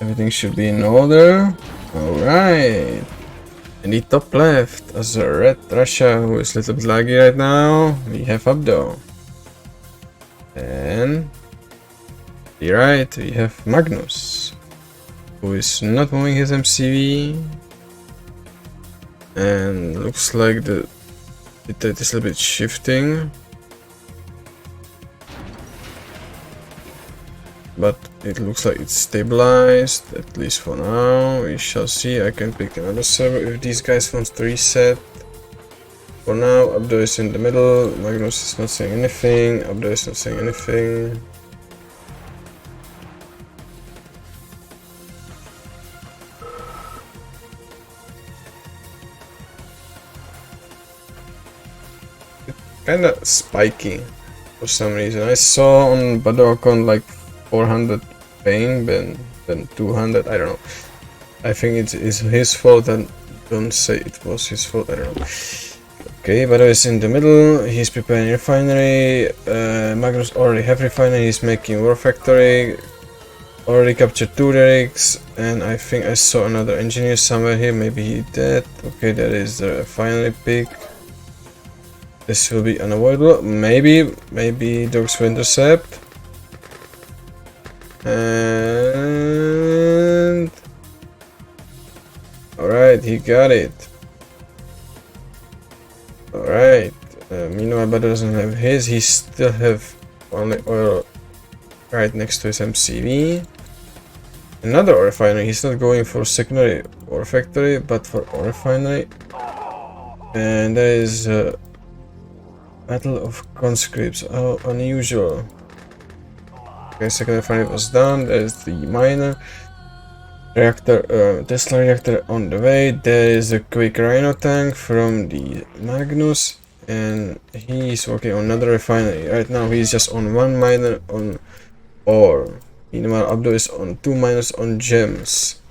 Everything should be in order. Alright. In the top left, as a red Russia, who is a little bit laggy right now, we have Abdo. And the right, we have Magneuse, who is not moving his MCV. And looks like it is a little bit shifting. But it looks like it's stabilized, at least for now. We shall see. I can pick another server if these guys want to reset. For now, Abdo is in the middle. Magneuse is not saying anything. Abdo is not saying anything. Kinda spiky for some reason. I saw on Badokon like 400 ping, then 200, I don't know. I think it is his fault, and don't say it was his fault, I don't know. Okay, Bado is in the middle, he's preparing refinery. Magneuse already have refinery, he's making war factory. Already captured 2 rigs, and I think I saw another engineer somewhere here, maybe he dead. Okay, that is the refinery pick. This will be unavoidable, maybe dogs will intercept. And alright, he got it. Alright, meanwhile Bado doesn't have his, he still have only oil right next to his MCV. Another ore refinery, he's not going for secondary ore factory, but for ore refinery. And there is a battle of conscripts, how unusual. Okay, second refinery was done. There's the miner reactor, Tesla reactor on the way. There is a quick Rhino tank from the Magneuse, and he's working on another refinery. Right now he's just on 1 miner on ore. Meanwhile Abdo is on 2 miners on gems,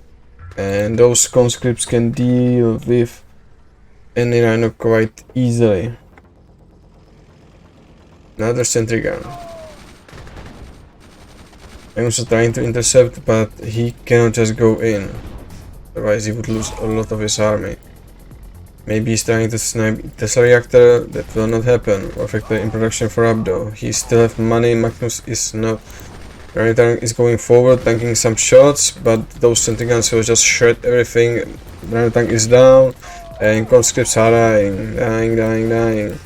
and those conscripts can deal with any Rhino quite easily. Another sentry gun. I'm also trying to intercept, but he cannot just go in, otherwise he would lose a lot of his army. Maybe he's trying to snipe Tesla reactor, that will not happen. War factory in production for Abdo. He still have money, Magneuse is not. Rhino tank is going forward, tanking some shots, but those sentry guns will just shred everything. Rhino tank is down, and conscripts are dying.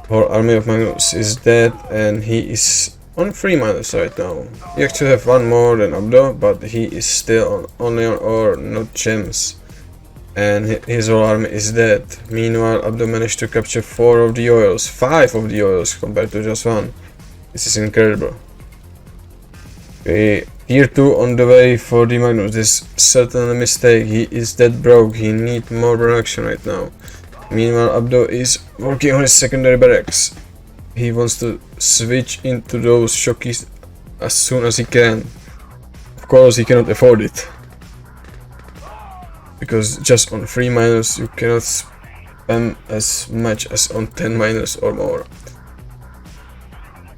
Whole army of Magneuse is dead, and he is on 3 miners right now. He actually have 1 more than Abdo, but he is still only on ore, not gems. And his whole army is dead. Meanwhile, Abdo managed to capture 4 of the oils, 5 of the oils compared to just 1. This is incredible. Okay, tier 2 on the way for the Magneuse. This is certainly a mistake. He is dead broke. He needs more production right now. Meanwhile, Abdo is working on his secondary barracks. He wants to switch into those shockies as soon as he can. Of course, he cannot afford it, because just on 3 miners you cannot spam as much as on 10 miners or more.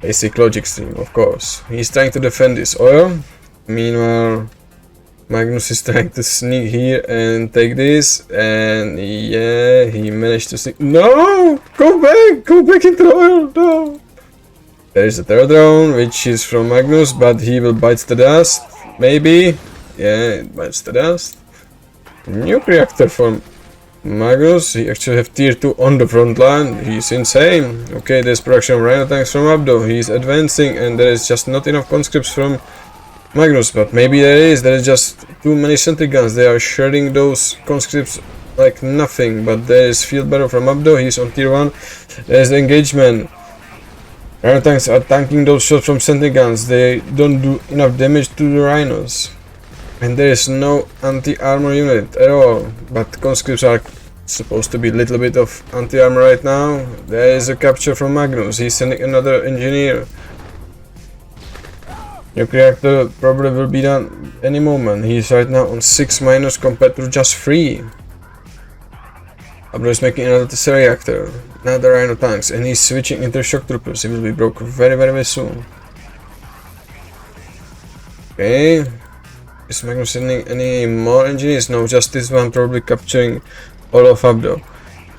Basic logic stream, of course. He's trying to defend this oil. Meanwhile, Magneuse is trying to sneak here and take this, and yeah, he managed to sneak. No! Go back into the oil, no! There is a terror drone, which is from Magneuse, but he will bite the dust, maybe. Yeah, it bites the dust. Nuke reactor from Magneuse. He actually have tier 2 on the front line. He's insane. Okay, there's production of Rhino tanks from Abdo. He's advancing, and there is just not enough conscripts from Magneuse, but maybe there is just too many sentry guns. They are shredding those conscripts like nothing. But there is field battle from Abdo. He's on tier 1. There's the engagement. Rhino tanks are tanking those shots from sentry guns. They don't do enough damage to the rhinos, and there is no anti-armor unit at all. But conscripts are supposed to be a little bit of anti-armor right now. There is a capture from Magneuse. He's sending another engineer. Nuke reactor probably will be done any moment. He is right now on 6 miners compared to just 3. Abdo is making another Tesla reactor, another Rhino tanks, and he's switching into shock troopers. He will be broken very soon. Okay, Is Magnus sending any more engineers? No, just this one, probably capturing all of Abdo.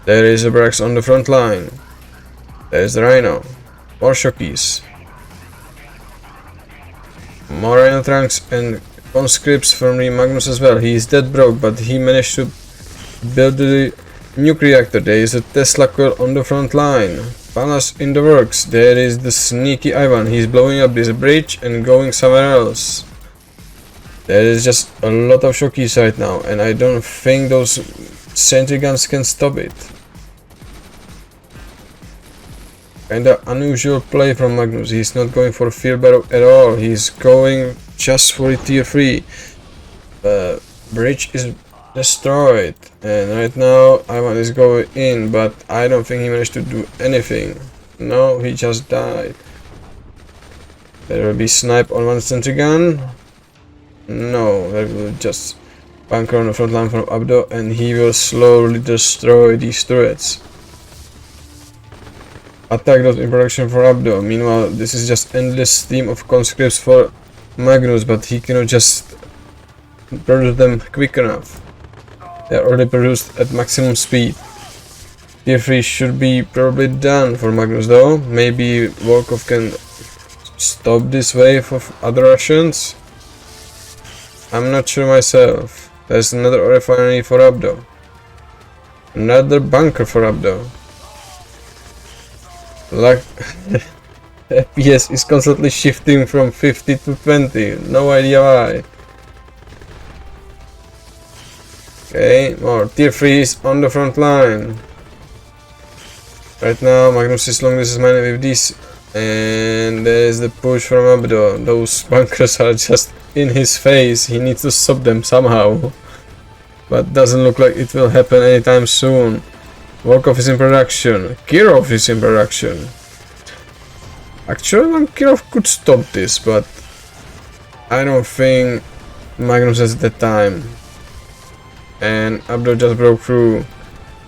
There is a barracks on the front line. There is the Rhino. More Shockies. More Rhino trunks and conscripts from the Magnus as well. He is dead broke, but he managed to build the nuclear reactor. There is a Tesla coil on the front line. Palace in the works. There is the sneaky Ivan. He's blowing up this bridge and going somewhere else. There is just a lot of Shockies right now, and I don't think those sentry guns can stop it. Kinda unusual play from Magnus. He's not going for Fear Barrow at all. He's going just for a tier 3. The bridge is destroyed, and right now Ivan is going in, but I don't think he managed to do anything. No, he just died. There will be snipe on one sentry gun. No, there will just bunker on the front line from Abdo, and he will slowly destroy these turrets. Attack those in production for Abdo. Meanwhile, this is just endless stream of conscripts for Magnus, but he cannot just produce them quick enough. They are already produced at maximum speed. Tier 3 should be probably done for Magnus though. Maybe Volkov can stop this wave of other Russians. I'm not sure myself. There's another refinery for Abdo. Another bunker for Abdo. Like FPS is constantly shifting from 50 to 20. No idea why. Okay, more tier 3 is on the front line. Right now Magnus is long distance mining with this, and there is the push from Abdo. Those bunkers are just in his face. He needs to stop them somehow, but doesn't look like it will happen anytime soon. Volkov is in production. Kirov is in production. Actually, Kirov could stop this, but I don't think Magnus has the time. And Abdo just broke through.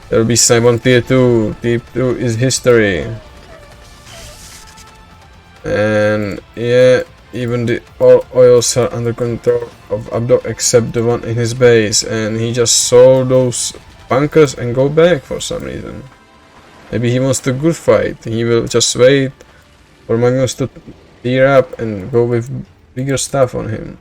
There will be snipe on tier 2. Tier 2 is history. And yeah, even the all oils are under control of Abdo except the one in his base. And he just saw those bunkers and go back for some reason. Maybe he wants the good fight. He will just wait for Magnus to tear up and go with bigger stuff on him.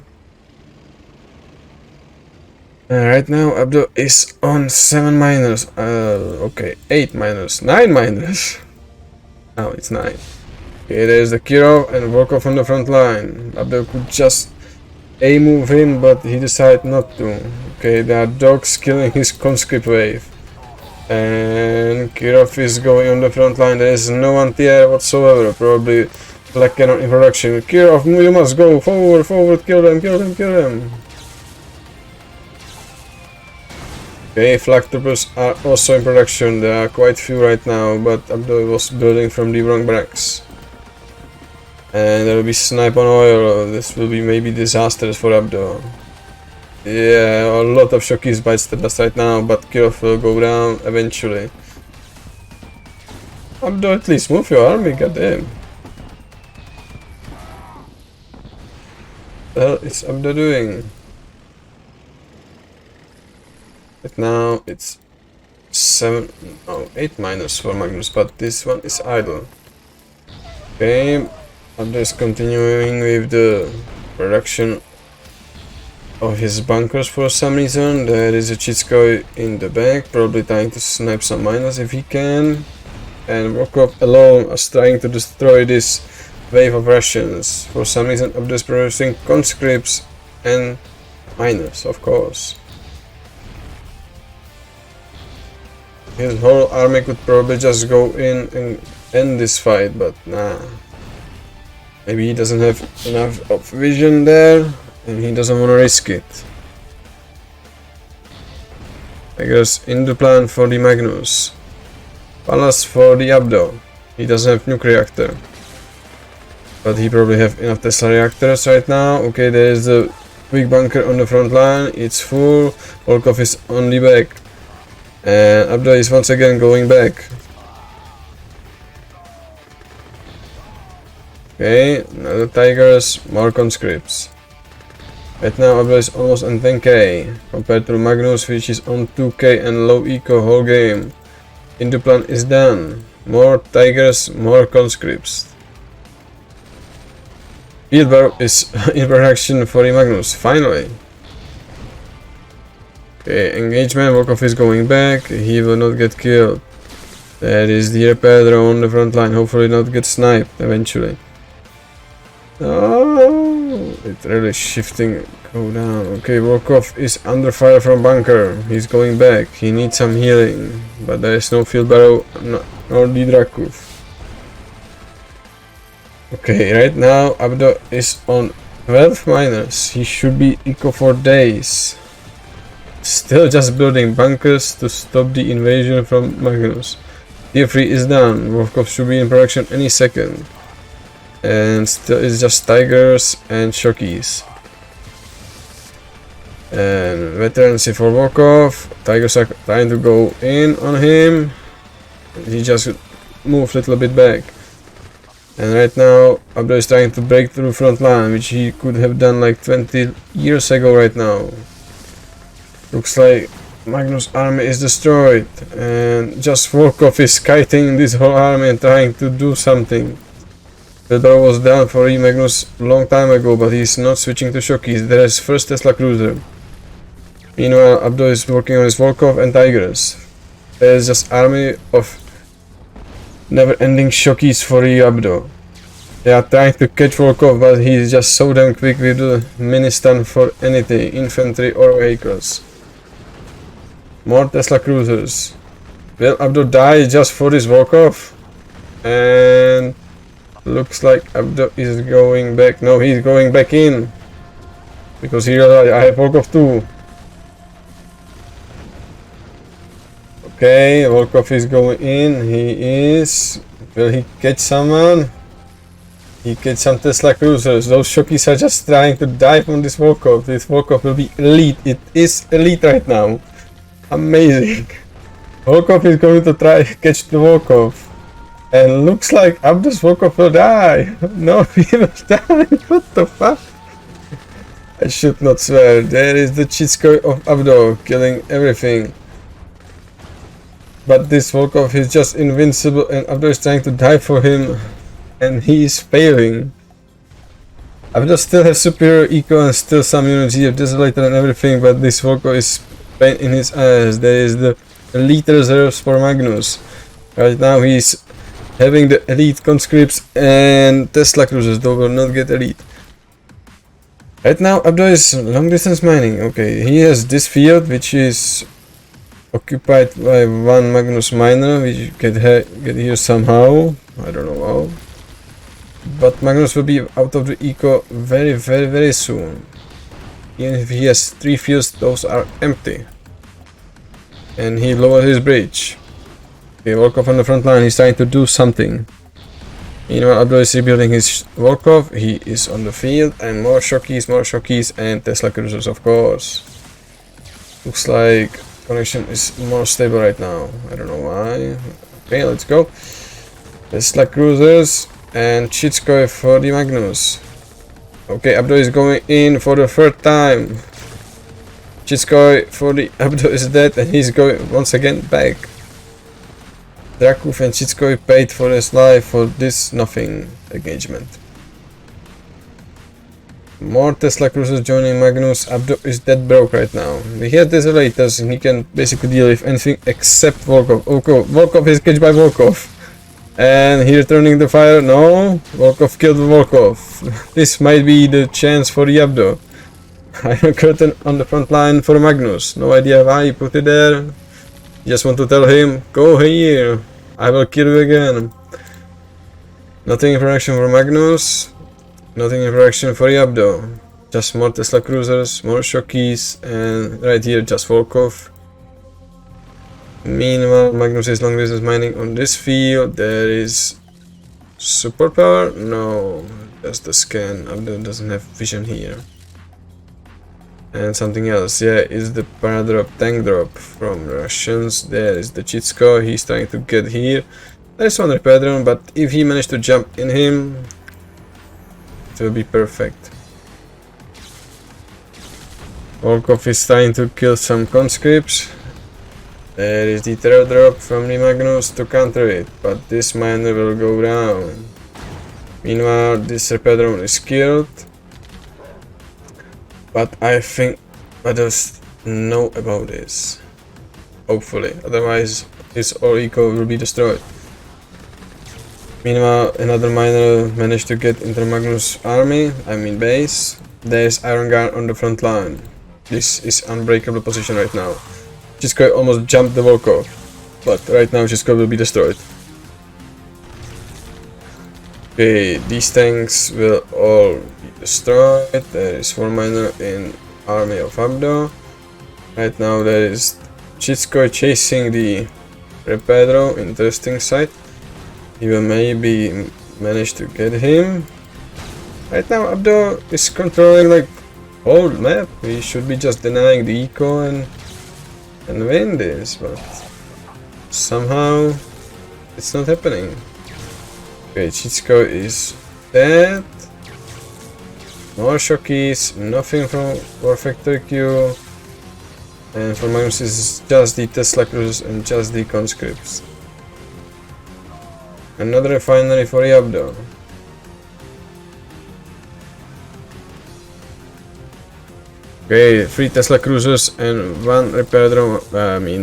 Right now Abdo is on 7 miners. Okay, 8 miners, 9 miners. Now it's 9. Okay, there's the Kirov and Volkov on the front line. Abdo could just A-move him, but he decided not to. Okay, there are dogs killing his conscript wave. And Kirov is going on the front line. There is no anti-air whatsoever. Probably black cannon in production. Kirov, you must go forward, forward, kill them, kill them, kill them. Okay, flak troopers are also in production. There are quite few right now, but Abdo was building from the wrong barracks. And there will be snipe on oil. This will be maybe disastrous for Abdo. Yeah, a lot of Shockies bites the dust right now, but Kirov will go down eventually. Abdo, at least move your army, goddamn. What the hell is Abdo doing? Right now it's 8 miners for Magnus, but this one is idle. Okay, Abdo is continuing with the production of his bunkers for some reason. There is a Chitskoy in the back, probably trying to snipe some miners if he can. And Volkov alone is trying to destroy this wave of Russians. For some reason Abdo is producing conscripts and miners, of course. His whole army could probably just go in and end this fight, but nah. Maybe he doesn't have enough of vision there, and he doesn't want to risk it. I guess in the plan for the Magneuse. Palace for the Abdo. He doesn't have nuclear reactor. But he probably have enough Tesla reactors right now. Okay, there is the big bunker on the front line. It's full. Volkov is on the back. And Abdo is once again going back. Okay, another tigers, more conscripts. Right now abdo is almost on 10k compared to Magneuse, which is on 2k and low eco whole game. Into plan is done. More tigers, more conscripts. Field barrow is in production for the Magneuse, finally. Okay, engagement, Volkov is going back, he will not get killed. That is the repair drone on the front line, hopefully not get sniped eventually. Oh, it's really shifting, go down. Okay, Volkov is under fire from bunker, he's going back, he needs some healing. But there is no field barrow nor the Drakuf. Okay, right now Abdo is on 12 miners, he should be eco for days. Still just building bunkers to stop the invasion from Magneuse. Tier 3 is done, Volkov should be in production any second. And still it's just tigers and shockies. And veterancy for Volkov, tigers are trying to go in on him. He just moved a little bit back. And right now Abdo is trying to break through front line, which he could have done like 20 years ago right now. Looks like Magneuse army is destroyed and just Volkov is kiting this whole army and trying to do something. The door was down for Magneuse long time ago, but he's not switching to shockies. There is first Tesla cruiser. Meanwhile Abdo is working on his Volkov and tigers. There's just army of never-ending shockies for Abdo. They are trying to catch Volkov, but he's just so damn quick with the mini-stun for anything, infantry or vehicles. More Tesla cruisers. Will Abdo die just for this Volkov? And looks like Abdo is going back. No, he's going back in. Because he realized I have Volkov too. Okay, Volkov is going in. He is. Will he catch someone? He catch some Tesla cruisers. Those shockies are just trying to dive on this Volkov. This Volkov will be elite. It is elite right now. Amazing. Volkov is going to try catch the Volkov. And looks like Abdo's Volkov will die. No, he will die. What the fuck? I should not swear. There is the Chitskoy of Abdo killing everything. But this Volkov is just invincible and Abdo is trying to die for him. And he is failing. Abdo still has superior eco and still some unity of Desolator and everything, but this Volkov is pain in his ass. There is the elite reserves for Magneuse. Right now he's having the elite conscripts and Tesla cruisers, though will not get elite. Right now Abdo is long distance mining. Okay, he has this field which is occupied by one Magneuse miner, which get here somehow. I don't know how. But Magneuse will be out of the eco very soon. Even if he has 3 fields, those are empty. And he lowered his bridge. Okay, Volkov on the front line, he's trying to do something. Meanwhile, Abdo is rebuilding his Volkov, he is on the field, and more shockies, and Tesla cruisers, of course. Looks like connection is more stable right now. I don't know why. Okay, let's go. Tesla cruisers and Chitskoy for the Magneuse. Okay, Abdo is going in for the 3rd time. Chitskoy for the Abdo is dead and he's going once again back. Drakuf and Chitskoy paid for his life for this nothing engagement. More Tesla cruisers joining Magneuse. Abdo is dead broke right now. He has Desolators and he can basically deal with anything except Volkov. Okay, Volkov is catched by Volkov. And he returning the fire. No, Volkov killed Volkov. This might be the chance for the Abdo. Iron curtain on the front line for Magneuse. No idea why he put it there. Just want to tell him, go here, I will kill you again. Nothing in production for Magneuse. Nothing in production for the Abdo. Just more Tesla cruisers, more shockies, and right here just Volkov. Meanwhile, Magneuse is long distance mining on this field. There is support power? No, that's the scan. Abdo doesn't have vision here. And something else, yeah, is the paradrop tank drop from Russians. There is the Chitsko, he's trying to get here. There is one repair drone, but if he managed to jump in him, it will be perfect. Volkov is trying to kill some conscripts. There is the terror drop from the Magneuse to counter it, but this miner will go down. Meanwhile, this repair drone is killed. But I think others know about this. Hopefully, otherwise his all eco will be destroyed. Meanwhile, another miner managed to get into Magneuse army, I mean base. There's Iron Guard on the front line. This is unbreakable position right now. Chisko almost jumped the Volkov, but right now Chisko will be destroyed. Okay, these tanks will all be destroyed. There is one miner in army of Abdo. Right now there is Chisko chasing the repair drone. Interesting sight. He will maybe manage to get him. Right now Abdo is controlling like whole map. He should be just denying the eco and win this, but somehow it's not happening. Okay, Chisko is dead. More shockies, nothing from War Factory Q. And for Magneuse is just the Tesla cruisers and just the conscripts. Another refinery for Abdo. Okay, 3 Tesla cruisers and 1 repair drone,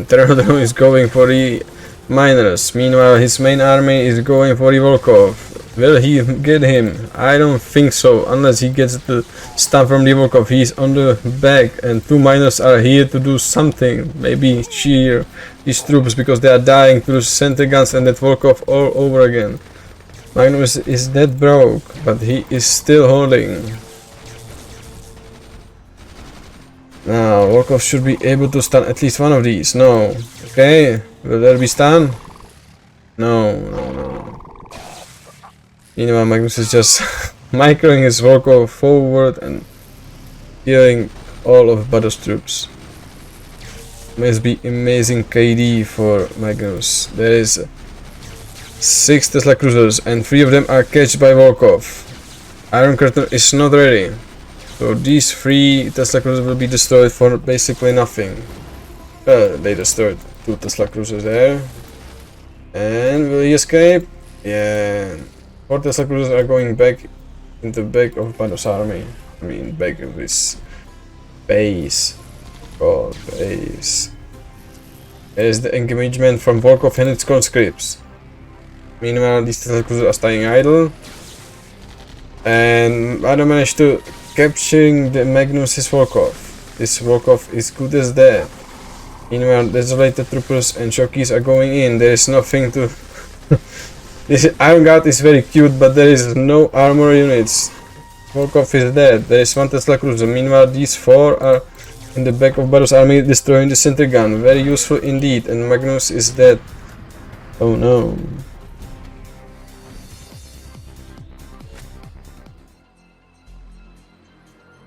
terror drone is going for the miners. Meanwhile, his main army is going for the Volkov. Will he get him? I don't think so, unless he gets the stuff from the Volkov. He's on the back and 2 miners are here to do something. Maybe cheer these troops because they are dying to the center guns and that Volkov all over again. Magneuse is dead broke, but he is still holding. Now, Volkov should be able to stun at least one of these. No. Okay, will there be stun? No. Meanwhile, Magneuse is just microing his Volkov forward and killing all of Bado's troops. Must be amazing KD for Magneuse. There is 6 Tesla cruisers and 3 of them are catched by Volkov. Iron Curtain is not ready. So these 3 Tesla cruisers will be destroyed for basically nothing. They destroyed 2 Tesla cruisers there. And will he escape? Yeah. 4 Tesla cruisers are going back into the back of Bado's army. I mean, back of his base. God, base. There's the engagement from Volkov and its conscripts. Meanwhile, these Tesla cruisers are staying idle. And Bado managed to capturing the Magneuse's Volkov. This Volkov is good as dead. Meanwhile, desolated troopers and jockeys are going in. There is nothing to... This Iron Guard is very cute, but there is no armor units. Volkov is dead. There is 1 Tesla cruiser. Meanwhile, these 4 are in the back of Bado's army destroying the center gun. Very useful indeed. And Magneuse is dead. Oh no.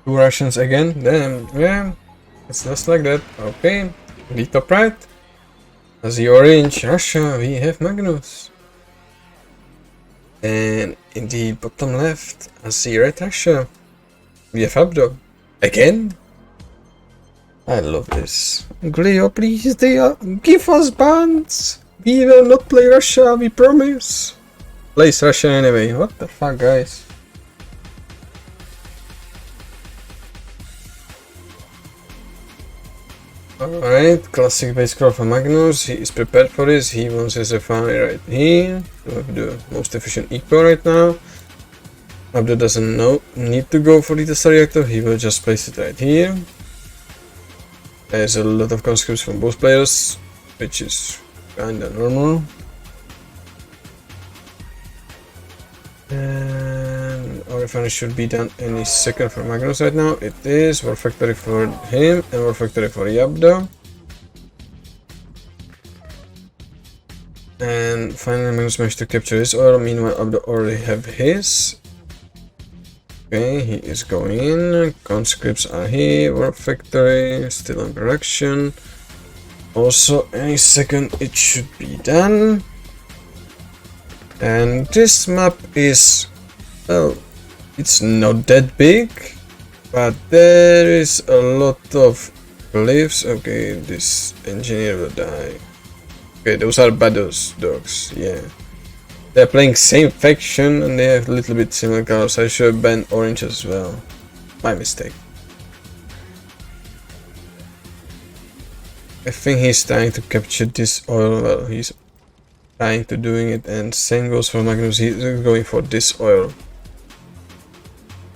Two Russians again. Damn. Yeah. It's just like that. Okay. The top right. As the orange Russia, we have Magneuse. And in the bottom left, as the red Russia, we have Abdo. Again? I love this. Glio, please, give us bans. We will not play Russia, we promise. Plays Russia anyway. What the fuck, guys? Alright, classic base crawl for Magneuse. He is prepared for this. He wants his refinery right here to have the most efficient eco right now. Abdo doesn't need to go for the Tesla reactor. He will just place it right here. There's a lot of conscripts from both players, which is kinda normal. And our refinery should be done any second for Magneuse right now. It is. War Factory for him and War Factory for Abdo. And finally Magneuse managed to capture his oil. Meanwhile Abdo already have his. Okay, he is going in. Conscripts are here. War Factory still in production. Also any second it should be done. And this map is, well, it's not that big, But there is a lot of glyphs. Okay, this engineer will die. Okay, those are Bado's dogs, yeah. They're playing same faction and they have a little bit similar colors. I should have banned orange as well. My mistake. I think he's trying to capture this oil. Well, he's trying to doing it, and same goes for Magneuse. He's going for this oil.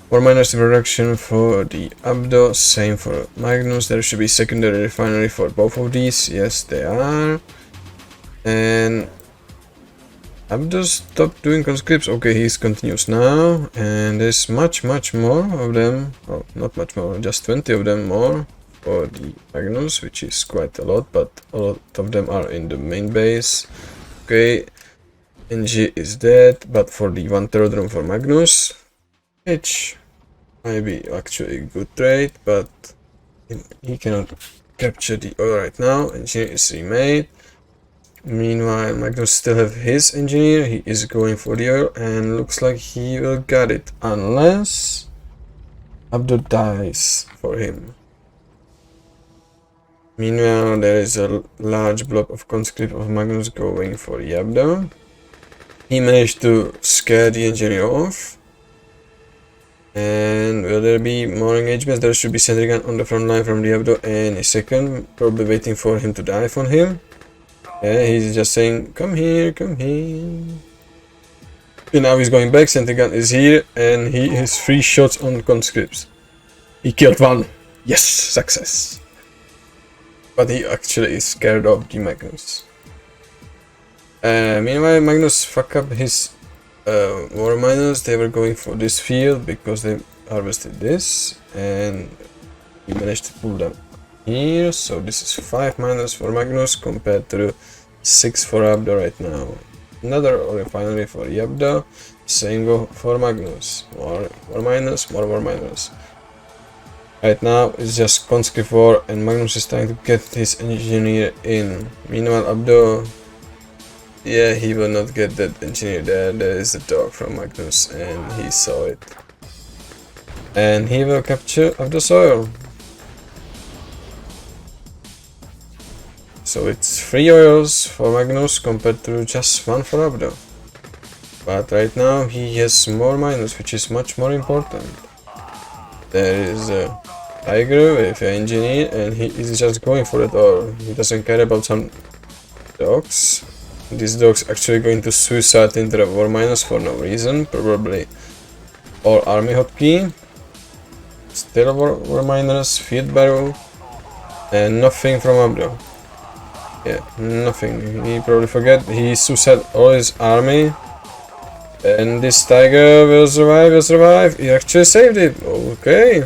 For miners production for the abdo, same for Magneuse. There should be secondary refinery for both of these. Yes, they are. And abdo stopped doing conscripts. Okay, he continues now, and there's much more of them. Oh, not much more, just 20 of them more for the Magneuse, which is quite a lot, but a lot of them are in the main base. Okay, NG is dead, but for the 1/3 room for Magneuse, which might be actually a good trade, but he cannot capture the oil right now. Engineer is remade. Meanwhile, Magneuse still have his engineer. He is going for the oil and looks like he will get it unless abdo dies for him. Meanwhile, there is a large block of conscript of Magneuse going for the abdo. He managed to scare the engineer off. And will there be more engagements? There should be sentry gun on the front line from the abdo any second, probably waiting for him to dive on him. Yeah, he's just saying, come here, come here. And now he's going back, sentry gun is here, and he has 3 shots on conscripts. He killed one. Yes, success. But he actually is scared of the Magneuse. Meanwhile, Magneuse fucked up his war miners. They were going for this field because they harvested this, and he managed to pull them here. So this is 5 miners for Magneuse compared to 6 for abdo right now. Another refinery for the abdo. Same go for Magneuse. More miners, more miners. Right now it's just conscript war, and Magneuse is trying to get his engineer in. Meanwhile, abdo, yeah, he will not get that engineer there. There is the dog from Magneuse, and he saw it. And he will capture abdo soil. So it's 3 oils for Magneuse compared to just 1 for abdo. But right now he has more miners, which is much more important. There is a tiger with an engineer, and he is just going for it all. He doesn't care about some dogs. These dogs actually going to suicide into the war miners for no reason, probably all army hotkey. Still war miners, field barrel, and nothing from abdo. Yeah, nothing. He probably forget he suicide all his army. And this tiger will survive, He actually saved it. Okay.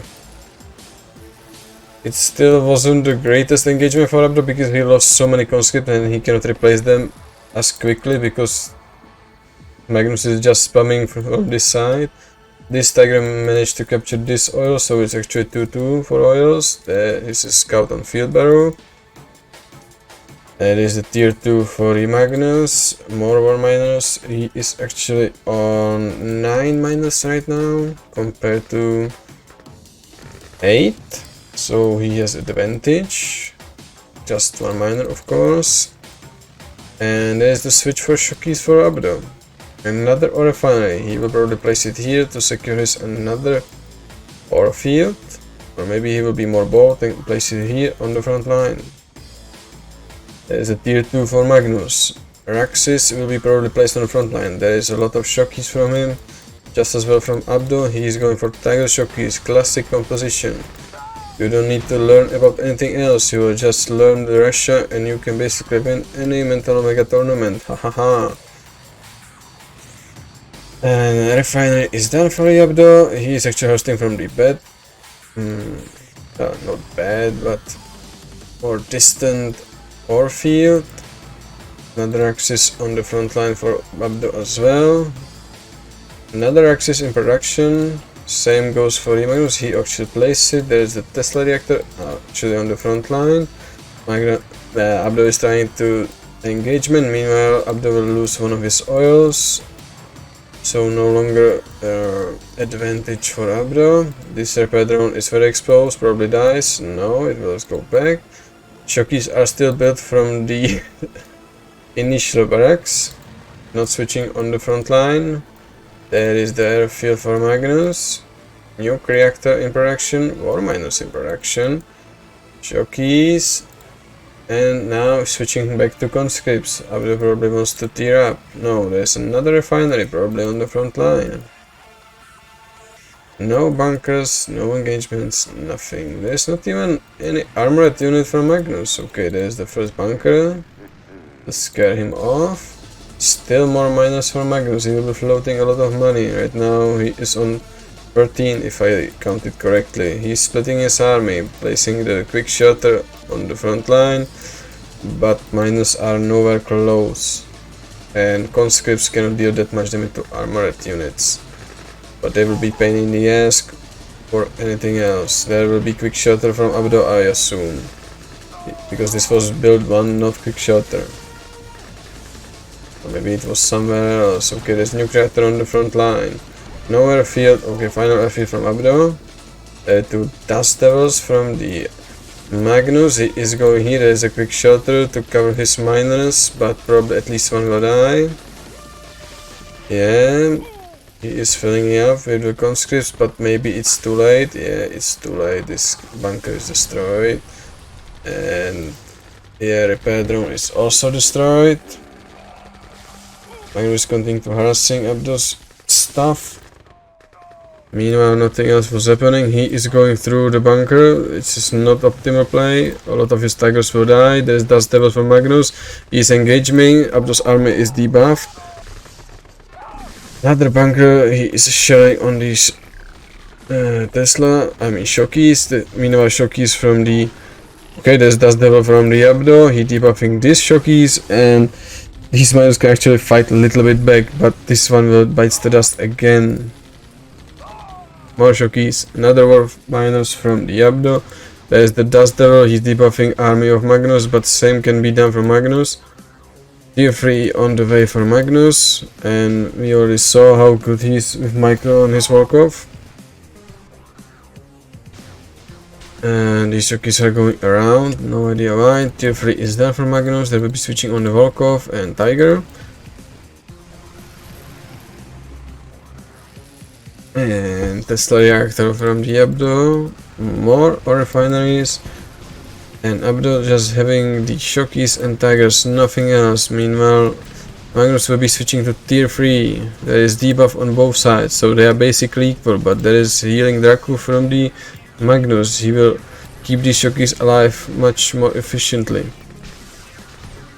It still wasn't the greatest engagement for abdo because he lost so many conscripts and he cannot replace them as quickly because Magneuse is just spamming from this side. This tiger managed to capture this oil, so it's actually 2-2 for oils. There is a scout on field barrel. There is the tier 2 for the Magneuse, more war miners. He is actually on 9 miners right now compared to 8, so he has advantage. Just 1 miner, of course. And there's the switch for shockeys for abdo. Another ore refinery. He will probably place it here to secure his another ore field, or maybe he will be more bold and place it here on the front line. There is a tier 2 for Magneuse. Raxis will be probably placed on the front line. There is a lot of shockeys from him, just as well from abdo. He is going for tiger shockeys, classic composition. You don't need to learn about anything else, you will just learn the Russia and you can basically win any mental omega tournament, hahaha. And refinery is done for abdo. He is actually hosting from the bed. Not bad, but more distant ore field. Another axis on the front line for abdo as well. Another axis in production. Same goes for Magneuse. He actually placed it. There is the Tesla reactor actually on the front line. Abdo is trying to engagement. Meanwhile, abdo will lose one of his oils. So no longer advantage for abdo. This repair drone is very exposed, probably dies. No, it will go back. Shockeys are still built from the initial barracks, not switching on the front line. There is the airfield for Magneuse. Nuke reactor in production, or minus in production. Jockeys. And now switching back to conscripts. Abdo probably wants to tear up. No, there's another refinery probably on the front line. No bunkers, no engagements, nothing. There's not even any armored unit from Magneuse. Okay, there's the first bunker. Let's scare him off. Still more minus for Magneuse. He will be floating a lot of money. Right now he is on 13 if I counted correctly. He's splitting his army, placing the quick shelter on the front line, but minus are nowhere close. And conscripts cannot deal that much damage to armored units. But they will be pain in the ass or anything else. There will be quick shelter from abdo, I assume. Because this was build 1, not quick shelter. Or maybe it was somewhere else. Okay, there's nuke reactor on the front line. No airfield. Okay, final airfield from abdo. 2 dust devils from the Magneuse. He is going here. There is a quick shelter to cover his miners, but probably at least one will die. Yeah, he is filling up with the conscripts, but maybe it's too late. Yeah, it's too late. This bunker is destroyed. And yeah, repair drone is also destroyed. Magneuse continue to harassing abdo's stuff. Meanwhile, nothing else was happening. He is going through the bunker. It's just not optimal play. A lot of his tigers will die. There's dust devil from Magneuse. He's engaging. Abdo's army is debuffed. Another bunker. He is sharing on these Shockeys. Meanwhile, Shockeys from the... Okay, there's dust devil from the abdo. He debuffing these Shockeys, and these miners can actually fight a little bit back, but this one will bites the dust again. More Shockeys, another Wharf miners from the abdo. There's the dust devil, he's debuffing army of Magneuse, but same can be done for Magneuse. Tier 3 on the way for Magneuse, and we already saw how good he is with micro on his walk-off. And these Shockeys are going around, no idea why. Tier 3 is done for Magneuse, they will be switching on the walk-off and Tiger. And Tesla reactor from the abdo, more refineries, and abdo just having the Shockeys and Tigers, nothing else. Meanwhile, Magneuse will be switching to tier 3. There is debuff on both sides, so they are basically equal, but there is healing Dracu from the Magneuse. He will keep these Shockeys alive much more efficiently.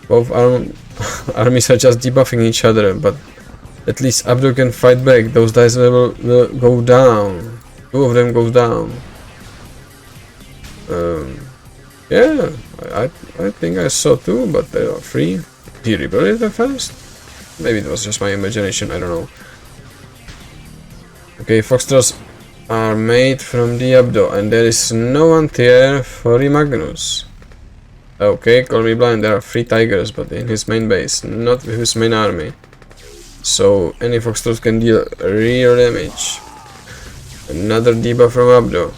Both armies are just debuffing each other, but at least abdo can fight back. Those dice will go down. 2 of them go down. Yeah, I think I saw 2, but there are 3. Did he rebuild it that fast? Maybe it was just my imagination, I don't know. Okay, foxtrots are made from the abdo, and there is no one tier for the Magneuse. Okay, call me blind, there are 3 tigers, but in his main base, not with his main army. So any foxtrot can deal real damage. Another debuff from abdo.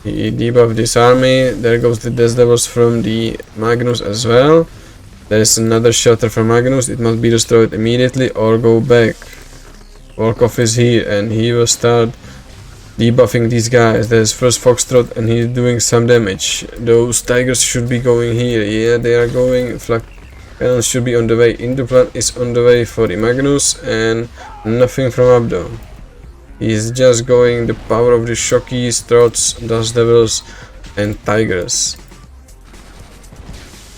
He debuffed this army. There goes the death devils from the Magneuse as well. There is another shelter from Magneuse. It must be destroyed immediately or go back. Volkov is here and he will start debuffing these guys. There's first foxtrot and he's doing some damage. Those tigers should be going here. Yeah, they are going. Flak cannon should be on the way. Timberland is on the way for the Magneuse, and nothing from abdo. He's just going the power of the Shockeys, Trots, Dust Devils and Tigers.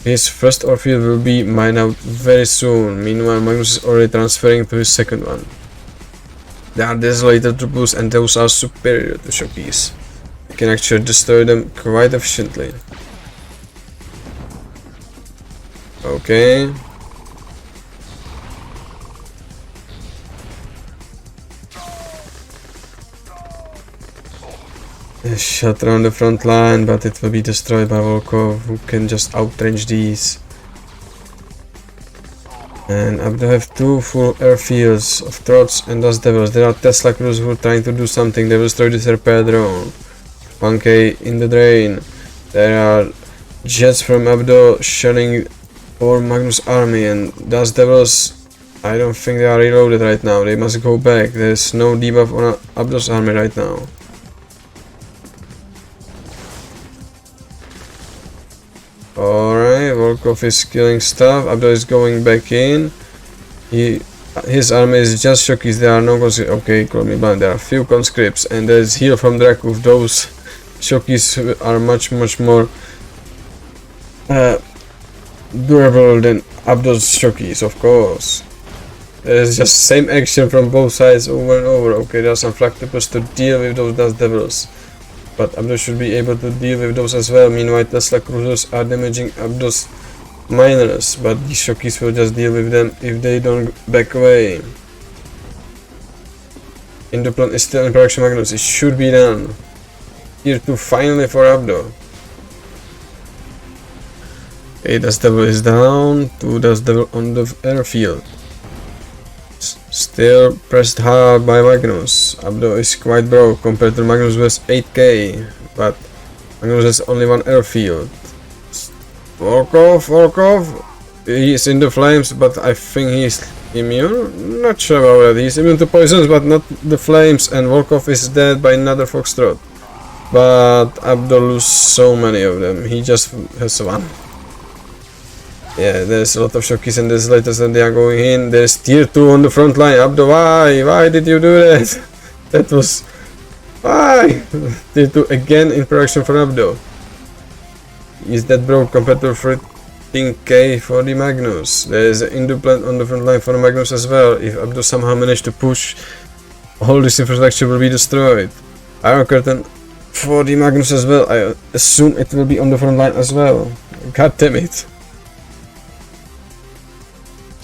His first Orpheus will be mined out very soon. Meanwhile, Magneuse is already transferring to his second one. They are desolated troops and those are superior to Shockeys. You can actually destroy them quite efficiently. Okay. A shot around the front line, but it will be destroyed by Volkov, who can just outrange these. And Abdo have 2 full airfields of Trots and Dust Devils. There are Tesla crews who are trying to do something. They will destroy this repair drone. 1k in the drain. There are jets from Abdo shelling for Magnus army, and Dust Devils, I don't think they are reloaded right now. They must go back. There's no debuff on Abdo's army right now. Alright, Volkov is killing stuff. Abdo is going back in. His army is just shockies. There are no conscripts. Okay, call me blind. There are few conscripts, and there's heal from Drakov. Those shockies are much more durable than Abdo's shockies, of course. There's just same action from both sides over and over. Okay, there are some flactipus to deal with those Dust Devils, but Abdo should be able to deal with those as well. Meanwhile, Tesla cruisers are damaging Abdo's miners, but these shockies will just deal with them if they don't back away. Indoplan is still in production. Magneuse, it should be done. Tier 2 finally for Abdo. Okay, Dust Devil is down. 2 Dust Devil on the airfield. Still pressed hard by Magneuse. Abdo is quite broke compared to Magneuse with 8k, but Magneuse has only 1 airfield. Volkov, he is in the flames, but I think he's immune. Not sure about that. He's immune to poisons, but not the flames, and Volkov is dead by another Foxtrot. But Abdo loses so many of them. He just has 1. Yeah, there's a lot of shockies and there's latest and they are going in. There's tier 2 on the front line. Abdo, why did you do that? That was... why? Tier 2 again in production for Abdo. Is that broke compared to 13k for the Magneuse? There's an Indoplan on the front line for the Magneuse as well. If Abdo somehow managed to push, all this infrastructure will be destroyed. Iron Curtain for the Magneuse as well. I assume it will be on the front line as well. God damn it.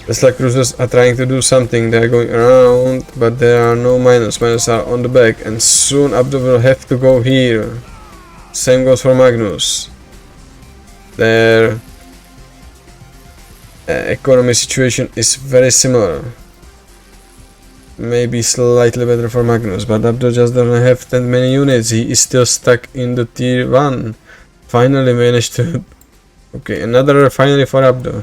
Tesla cruisers are trying to do something. They are going around, but there are no miners. Miners are on the back, and soon Abdo will have to go here. Same goes for Magneuse. Their economy situation is very similar. Maybe slightly better for Magneuse, but Abdo just doesn't have that many units. He is still stuck in the tier 1. Finally managed to... okay, another finally for Abdo.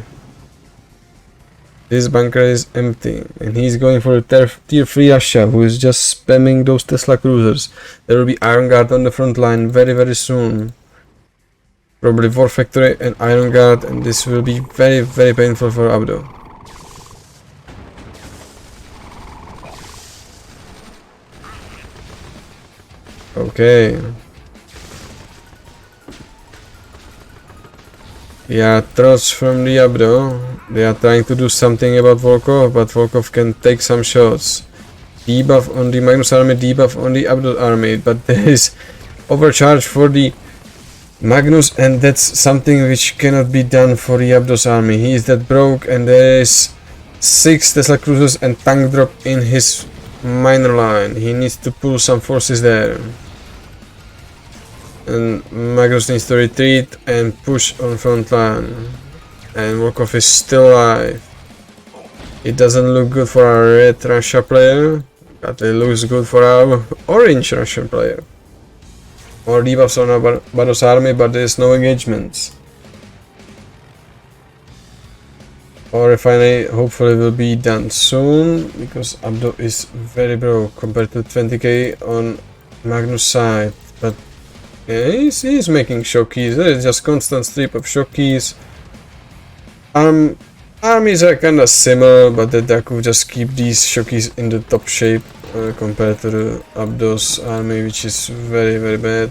This bunker is empty, and he's going for a tier 3 Russia, who is just spamming those Tesla cruisers. There will be Iron Guard on the front line very soon. Probably War Factory and Iron Guard, and this will be very painful for Abdo. Okay. Yeah, Trots from the Abdo. They are trying to do something about Volkov, but Volkov can take some shots. Debuff on the Magneuse army, debuff on the Abdo army, but there is overcharge for the Magneuse, and that's something which cannot be done for the Abdo's army. He is that broke, and there is 6 Tesla cruisers and tank drop in his miner line. He needs to pull some forces there. And Magneuse needs to retreat and push on front line. And Volkov is still alive. It doesn't look good for our red Russia player, but it looks good for our orange Russian player. More debuffs on our Abdo's army, but there is no engagements. Our refinery hopefully will be done soon, because Abdo is very broke compared to 20k on Magneuse side. But yeah, he's making shockies. There is just constant strip of shockies. Armies are kinda similar, but the Daku just keep these shockies in the top shape compared to the Abdo's army, which is very bad.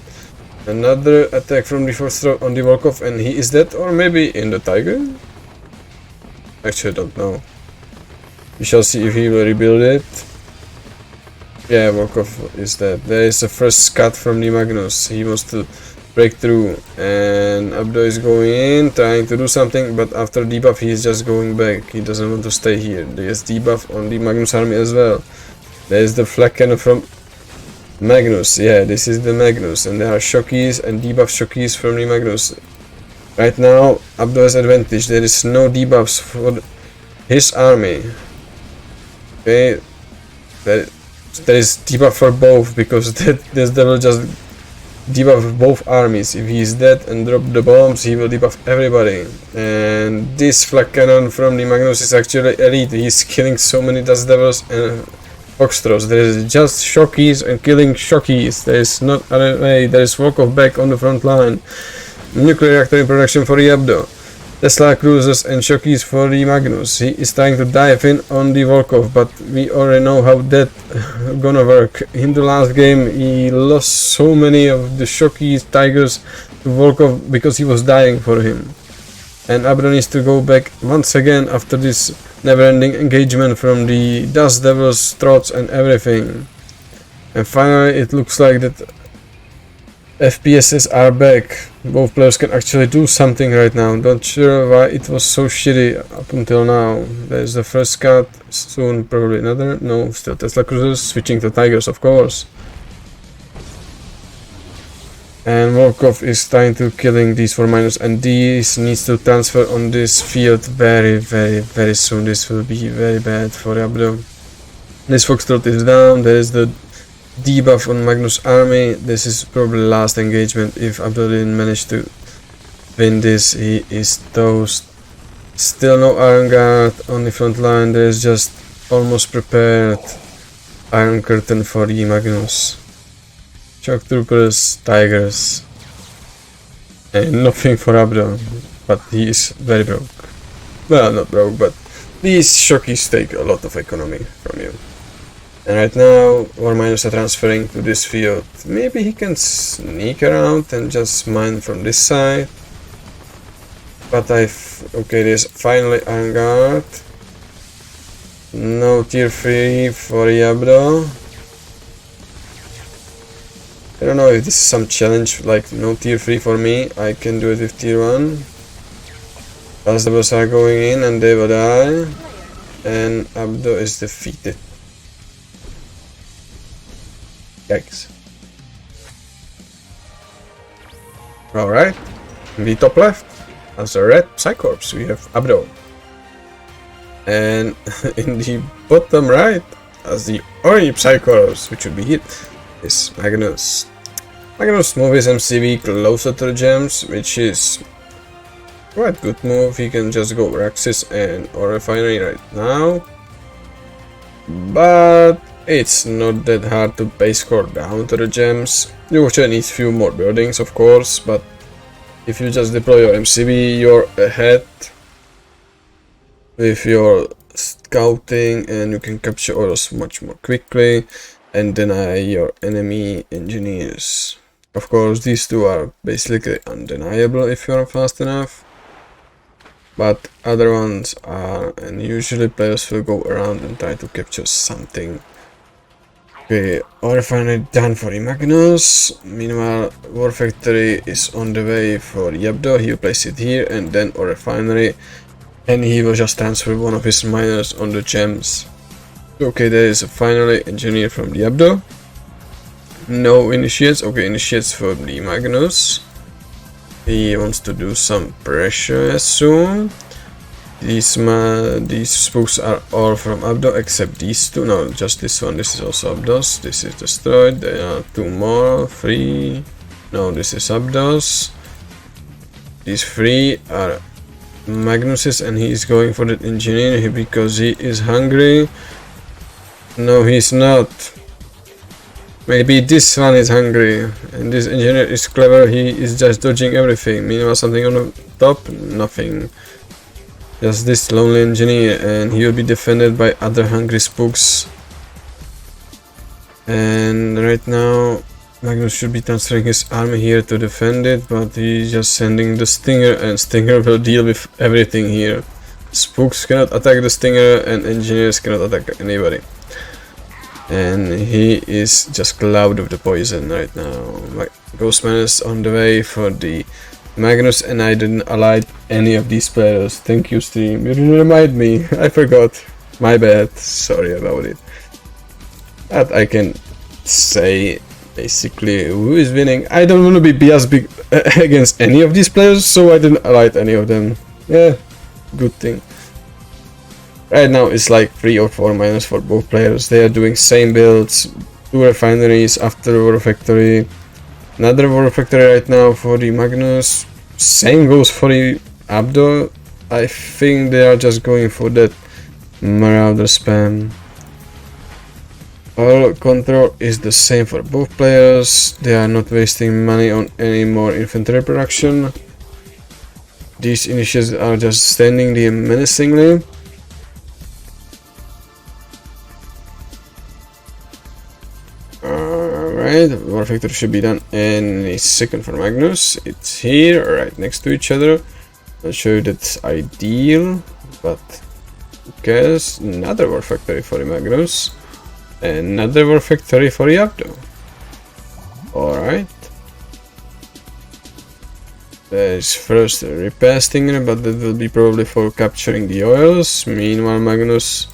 Another attack from the first throw on the Volkov, and he is dead, or maybe in the Tiger? Actually, I don't know. We shall see if he will rebuild it. Yeah, Volkov is dead. There is a first cut from the Magneuse. He wants to break through, and Abdo is going in, trying to do something, but after debuff he is just going back. He doesn't want to stay here. There is debuff on the Magneuse army as well. There is the flak cannon from Magneuse. Yeah, this is the Magneuse, and there are shockies and debuff shockies from the Magneuse. Right now Abdo has advantage. There is no debuffs for his army. Okay, there is debuff for both, because this devil just debuff both armies. If he is dead and drop the bombs, he will debuff everybody. And this flak cannon from the Magneuse is actually elite. He's killing so many dust devils and foxtrots. There is just shockies and killing shockies. There is not other way. There is Volkov back on the front line. Nuclear reactor in production for the Abdo. Tesla cruisers and shockies for the Magneuse. He is trying to dive in on the Volkov, but we already know how that gonna work. In the last game he lost so many of the shockies, tigers to Volkov because he was dying for him. And Abdo needs to go back once again after this never-ending engagement from the Dust Devils, Trots and everything. And finally it looks like that FPSs are back. Both players can actually do something right now. Not sure why it was so shitty up until now. There's the first cut, soon probably another. No, still Tesla cruisers, switching to Tigers of course. And Volkov is trying to killing these 4 miners, and these needs to transfer on this field very soon. This will be very bad for Abdo. This Foxtrot is down. There is the debuff on Magnus army. This is probably last engagement. If Abdo didn't manage to win this, he is toast. Still no Iron Guard on the front line. There is just almost prepared Iron Curtain for the Magnus. Shock Troopers, Tigers, and nothing for Abdo, but he is very broke. Well, not broke, but these shockies take a lot of economy from you. And right now, War Miners are transferring to this field. Maybe he can sneak around and just mine from this side. But okay, there's finally Iron Guard. No tier 3 for Abdo. I don't know if this is some challenge, like no tier 3 for me. I can do it with tier 1. Dust Devils are going in and they will die. And Abdo is defeated. Yikes. Alright, in the top left, as a red Psycorps, we have Abdo. And in the bottom right, as the orange Psycorps, which would be hit, is Magneuse. Magneuse moves MCV closer to the gems, which is quite good move. He can just go Raxis and or Refinery right now. But it's not that hard to base score down to the gems. You actually need few more buildings of course, but if you just deploy your MCV, you're ahead with your scouting and you can capture orders much more quickly and deny your enemy engineers. Of course these two are basically undeniable if you are fast enough, but other ones are, and usually players will go around and try to capture something. Okay, Ore Refinery done for the Magneuse. Meanwhile, War Factory is on the way for Abdo. He will place it here and then Ore Refinery, and he will just transfer one of his miners on the gems. Okay, there is a finally engineer from the Abdo. No initiates. Okay, initiates for the Magneuse. He wants to do some pressure soon. These spooks are all from Abdo except these two. No, just this one. This is also Abdo's. This is destroyed. There are 2 more. 3. No, this is Abdo's. These 3 are Magnus's, and he is going for that engineer because he is hungry. No, he's not. Maybe this one is hungry, and this engineer is clever. He is just dodging everything. Meanwhile, something on the top, nothing. Just this lonely engineer, and he will be defended by other hungry spooks. And right now, Magnus should be transferring his army here to defend it, but he's just sending the Stinger, and Stinger will deal with everything here. Spooks cannot attack the Stinger, and engineers cannot attack anybody. And he is just cloud of the poison right now. Ghostman is on the way for the Magnus, and I didn't ally any of these players. Thank you, stream. You didn't remind me. I forgot. My bad. Sorry about it. But I can say basically who is winning. I don't want to be biased against any of these players, so I didn't ally any of them. Yeah, good thing. Right now it's like 3 or 4 minus for both players. They are doing same builds, 2 refineries after War Factory, another War Factory right now for the Magneuse. Same goes for the abdo. I think they are just going for that Marauder spam. All control is the same for both players. They are not wasting money on any more infantry production. These initiates are just standing there menacingly. Alright, War Factory should be done in a second for Magneuse. It's here, right next to each other. Not sure if that's ideal, but who cares? Another War Factory for the Magneuse. Another War Factory for the abdo. Alright. There's first a repair stinger, but that will be probably for capturing the oils. Meanwhile, Magneuse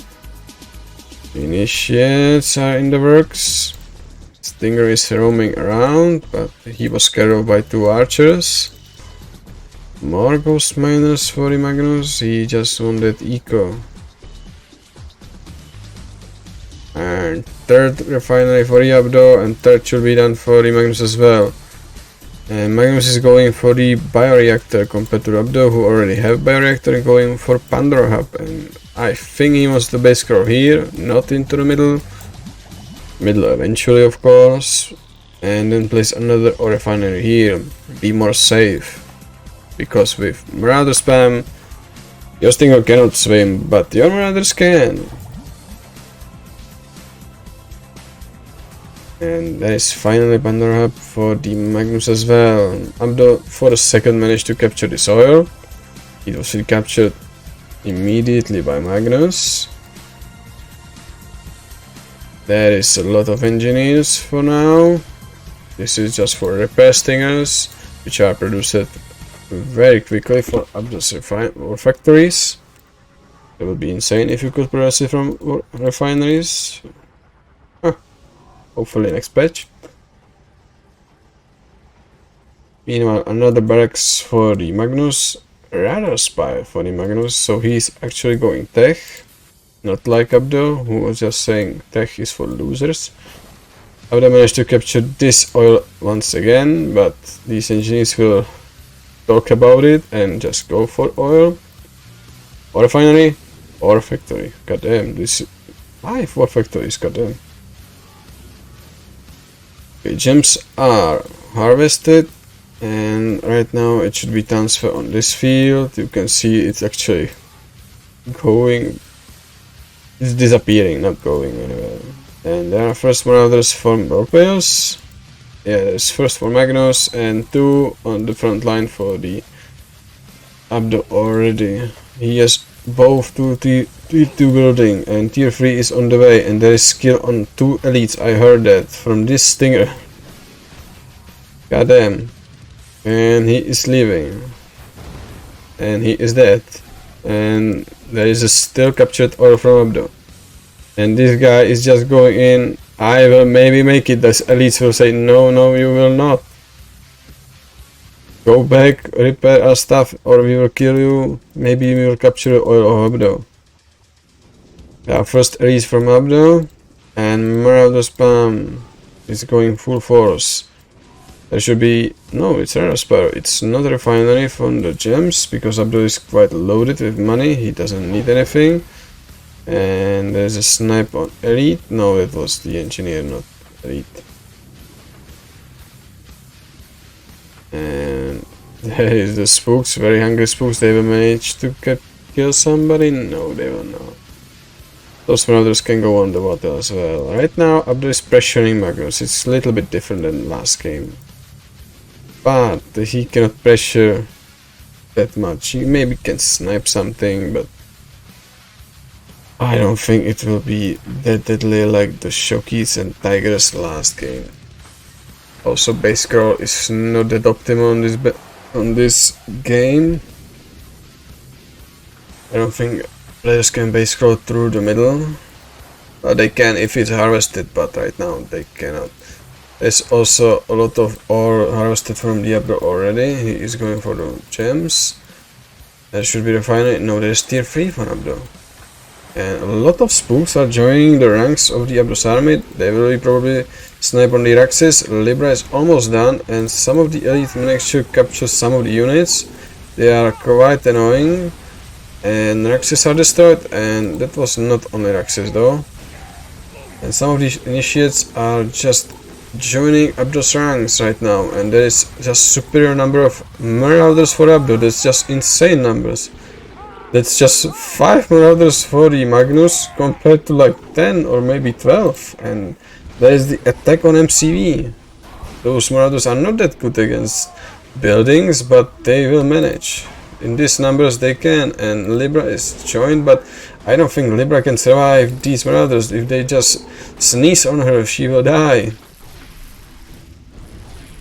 initiates are in the works. Stinger is roaming around, but he was carried by 2 archers. More ghost miners for the Magneuse. He just wanted eco. And third refinery for the abdo, and third should be done for the Magneuse as well. And Magneuse is going for the bioreactor compared to abdo, who already have bioreactor, and going for Pandora hub. And I think he wants the base scroll here, not into the middle. Middle eventually, of course. And then place another refinery here. Be more safe. Because with Marauder spam, your Stinger cannot swim, but your Marauders can. And there is finally Pandora hub for the Magneuse as well. Abdo for a second managed to capture this oil. It was recaptured immediately by Magneuse. There is a lot of engineers for now. This is just for repair stingers, which are produced very quickly for Abdo's factories. It would be insane if you could produce it from refineries. Hopefully next patch. Meanwhile, another barracks for the Magneuse. Radar spy for the Magneuse, so he's actually going tech. Not like Abdo, who was just saying tech is for losers. Abdo managed to capture this oil once again, but these engineers will talk about it and just go for oil. Or refinery, or factory. Goddamn, this 5 war factories, goddamn. Okay, gems are harvested, and right now it should be transferred on this field. You can see it's actually going. It's disappearing, not going anywhere. And there are first Marauders from Wharfare. Yeah, there's first for Magneuse and 2 on the front line for the Abdo already. He has both tier 2 building, and tier 3 is on the way, and there is skill on 2 elites. I heard that from this stinger. Goddamn. And he is leaving. And he is dead. And there is a still captured oil from Abdo. And this guy is just going in. I will maybe make it. The elites will say, no, no, you will not. Go back, repair our stuff, or we will kill you. Maybe we will capture the oil of Abdo. Yeah, first elites from Abdo. And Marauder spam is going full force. There should be... No, it's a spare. It's not a refinery from the gems, because Abdo is quite loaded with money. He doesn't need anything. And there's a snipe on elite. No, it was the engineer, not elite. And there is the spooks, very hungry spooks. They will manage to kill somebody? No, they will not. Those marauders can go on the water as well. Right now, Abdo is pressuring Magneuse. It's a little bit different than last game. But he cannot pressure that much. He maybe can snipe something, but I don't think it will be that deadly like the Shokis and Tigers last game. Also, base scroll is not that optimal on this game. I don't think players can base scroll through the middle. They can if it's harvested, but right now they cannot. There's also a lot of ore harvested from the Abdo already. He is going for the gems. There should be refinery. No, there's tier 3 for Abdo. And a lot of spooks are joining the ranks of the Abdo's army. They will probably snipe on the Raxes. Libra is almost done, and some of the elite managed to capture some of the units. They are quite annoying, and Raxes are destroyed, and that was not only Raxes though. And some of the initiates are just joining Abdo's ranks right now, and there is just superior number of Marauders for Abdo. That's just insane numbers. That's just 5 Marauders for the Magneuse compared to like 10 or maybe 12. And there is the attack on MCV. Those Marauders are not that good against buildings, but they will manage. In these numbers they can, and Libra is joined, but I don't think Libra can survive these Marauders. If they just sneeze on her, she will die.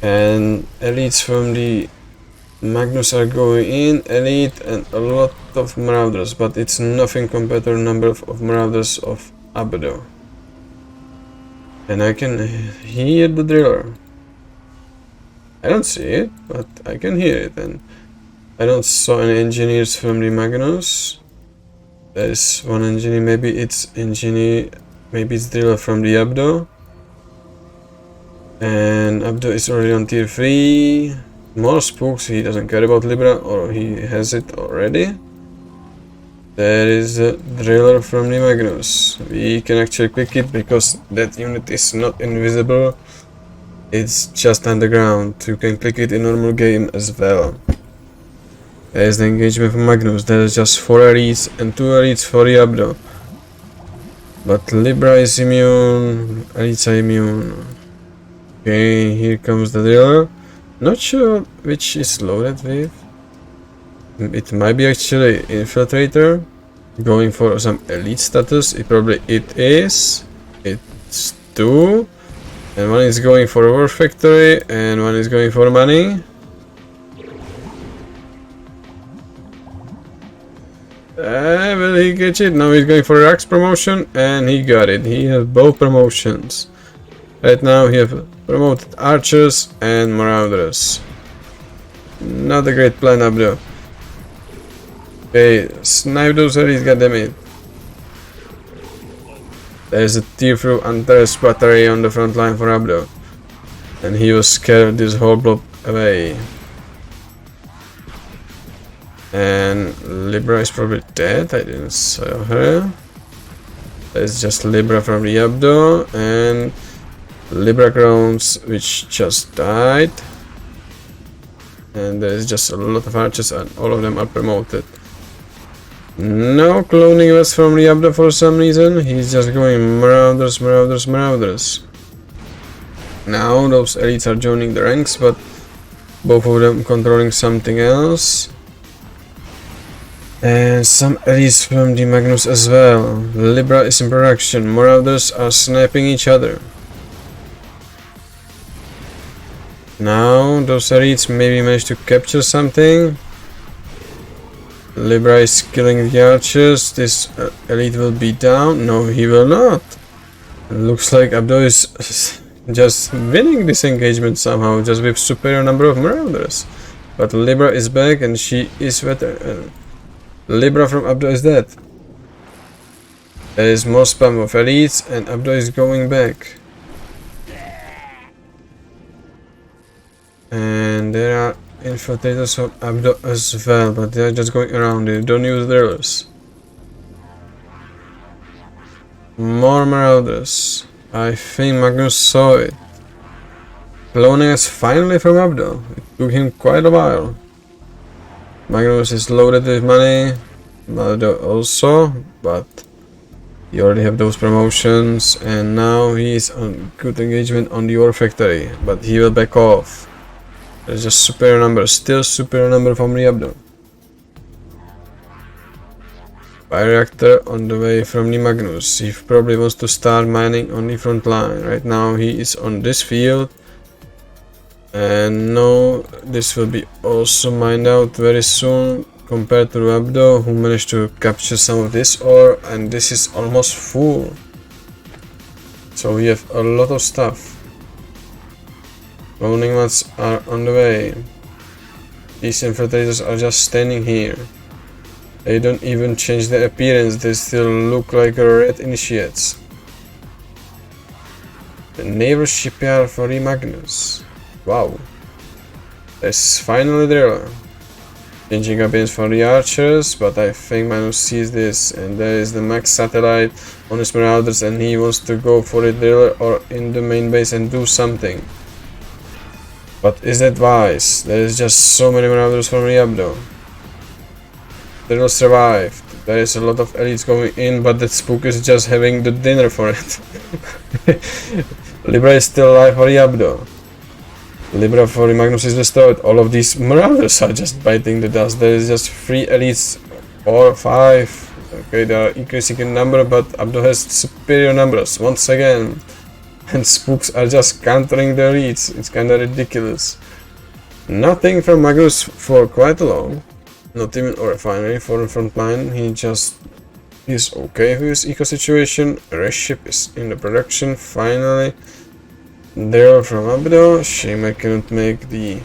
And elites from the Magneuse are going in, elite, and a lot of Marauders, but it's nothing compared to the number of Marauders of Abdo. And I can hear the driller. I don't see it, but I can hear it, and I don't saw any engineers from the Magneuse. There is one engineer, maybe it's driller from the Abdo. And Abdo is already on tier 3. More spooks, he doesn't care about Libra, or he has it already. There is a driller from the Magneuse. We can actually click it because that unit is not invisible. It's just underground. You can click it in normal game as well. There is the engagement from Magneuse. There is just 4 elites and 2 elites for the Abdo. But Libra is immune, elites are immune. Okay, here comes the driller. Not sure which is loaded with. It might be actually Infiltrator. Going for some elite status. It is. It's 2. And one is going for a war factory and one is going for money. Will he get it? Now he's going for Rax promotion and he got it. He has both promotions. Right now he has promoted archers and marauders. Not a great plan, Abdo. Okay, snipe those enemies, goddammit. There's a tier through Antares battery on the front line for Abdo. And he was scared this whole blob away. And Libra is probably dead, I didn't saw her. There's just Libra from the Abdo and Libra Crowns which just died. And there's just a lot of archers and all of them are promoted. No cloning was from the Abdo for some reason. He's just going marauders, marauders, marauders. Now those elites are joining the ranks, but both of them controlling something else. And some elites from the Magneuse as well. Libra is in production. Marauders are sniping each other. Now those elites maybe managed to capture something. Libra is killing the archers. This elite will be down. No, he will not. It looks like Abdo is just winning this engagement somehow, just with superior number of marauders. But Libra is back and she is better. Libra from Abdo is dead. There is more spam of elites and Abdo is going back. And there are infiltrators from Abdo as well, but they are just going around. They don't use drillers. More marauders. I think Magneuse saw it. Cloning is finally from Abdo. It took him quite a while. Magneuse is loaded with money. Abdo also, but he already have those promotions, and now he is on good engagement on the ore factory, but he will back off. There's just superior number, still superior number from the Abdo. Bioreactor on the way from the Magneuse. He probably wants to start mining on the front line. Right now he is on this field. And no, this will be also mined out very soon compared to Abdo, who managed to capture some of this ore, and this is almost full. So we have a lot of stuff. Cloning mats are on the way. These infiltrators are just standing here. They don't even change their appearance, they still look like red initiates. The naval shipyard for the Magneuse. Wow. There's finally there. Changing appearance for the archers, but I think Magneuse sees this, and there is the max satellite on his marauders, and he wants to go for it there or in the main base and do something. But is that wise? There is just so many marauders from the abdo. They will survive. There is a lot of elites going in, but that spook is just having the dinner for it. Libra is still alive for the abdo. Libra for the Magneuse is destroyed. All of these marauders are just biting the dust. There is just 3 elites or 5. Okay, they are increasing in number, but abdo has superior numbers once again. And spooks are just countering the elites. It's kinda ridiculous. Nothing from Magneuse for quite long. Not even a refinery for the front line. He just is okay with his eco situation. A race ship is in the production finally. They're from abdo. Shame I cannot make the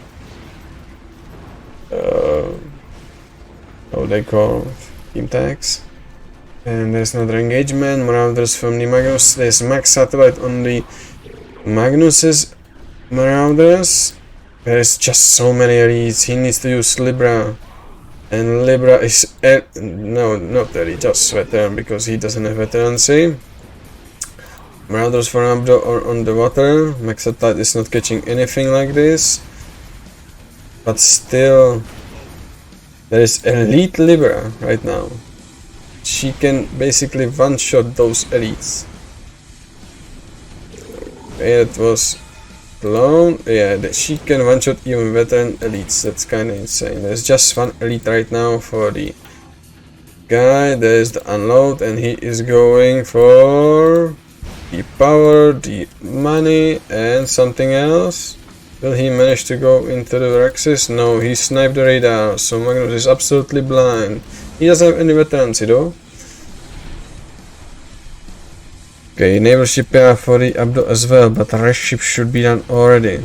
how they call team tags. And there's another engagement. Marauders from the Magneuse. There's max satellite on the Magneuse's marauders. There's just so many elites. He needs to use Libra. And Libra is no, not really, just veteran, because he doesn't have veterancy. Marauders for abdo are on the water. Max satellite is not catching anything like this. But still, there is elite Libra right now. She can basically one-shot those elites. Okay, that was blown. Yeah, she can one-shot even veteran elites. That's kind of insane. There's just 1 elite right now for the guy. There's the unload, and he is going for the power, the money, and something else. Will he manage to go into the axis? No, he sniped the radar, so Magneuse is absolutely blind. He doesn't have any veterancy though. Okay, naval shipyard for the abdo as well, but the rest ship should be done already.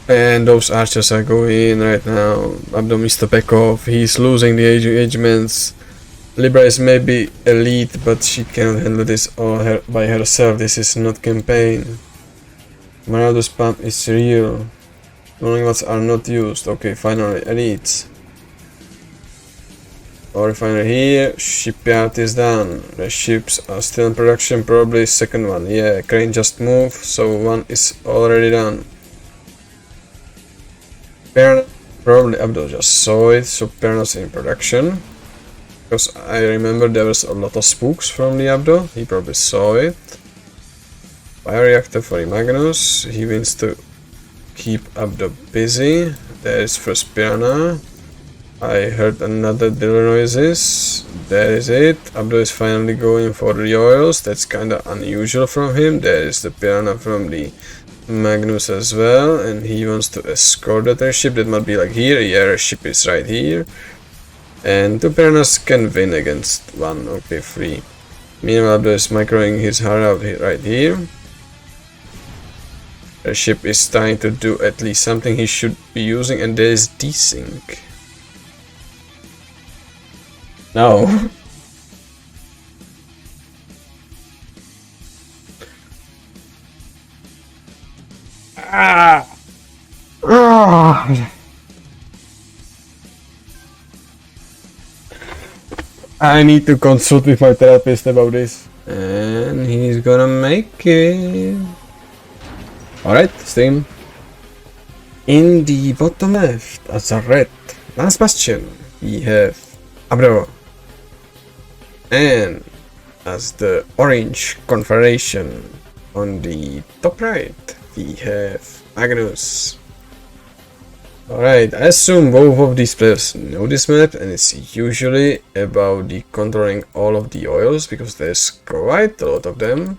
And those archers are going in right now. Abdo missed the back off. He's losing the engagements. Libra is maybe elite, but she cannot handle this all by herself. This is not campaign. Marauder spam is real. Rolling lots are not used. Okay, finally, elites. Or refinery here. Shipyard is done. The ships are still in production. Probably second one. Yeah, crane just moved, so 1 is already done. Probably Abdo just saw it, so Perna's in production. Because I remember there was a lot of spooks from the Abdo. He probably saw it. Bioreactor for the Magneuse. He wants to keep Abdo busy. There is first Piranha. I heard another drill noises. There is it. Abdo is finally going for the oils. That's kinda unusual from him. There is the Piranha from the Magneuse as well. And he wants to escort that airship. That might be like here. The airship is right here. And 2 Piranhas can win against 1. Okay, 3. Meanwhile, Abdo is microing his heart out right here. The ship is trying to do at least something he should be using, and there is desync. No. I need to consult with my therapist about this. And he's gonna make it. Alright, stream. In the bottom left, as a red last bastion, we have Abdo. And as the orange confederation on the top right, we have Magneuse. Alright, I assume both of these players know this map, and it's usually about the controlling all of the oils, because there's quite a lot of them.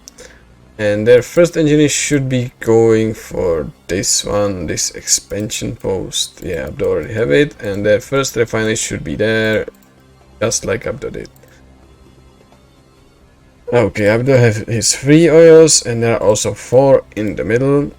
And their first engineer should be going for this one, this expansion post. Yeah, Abdo already have it, and their first refinery should be there, just like Abdo did. Okay, Abdo has his 3 oils, and there are also 4 in the middle.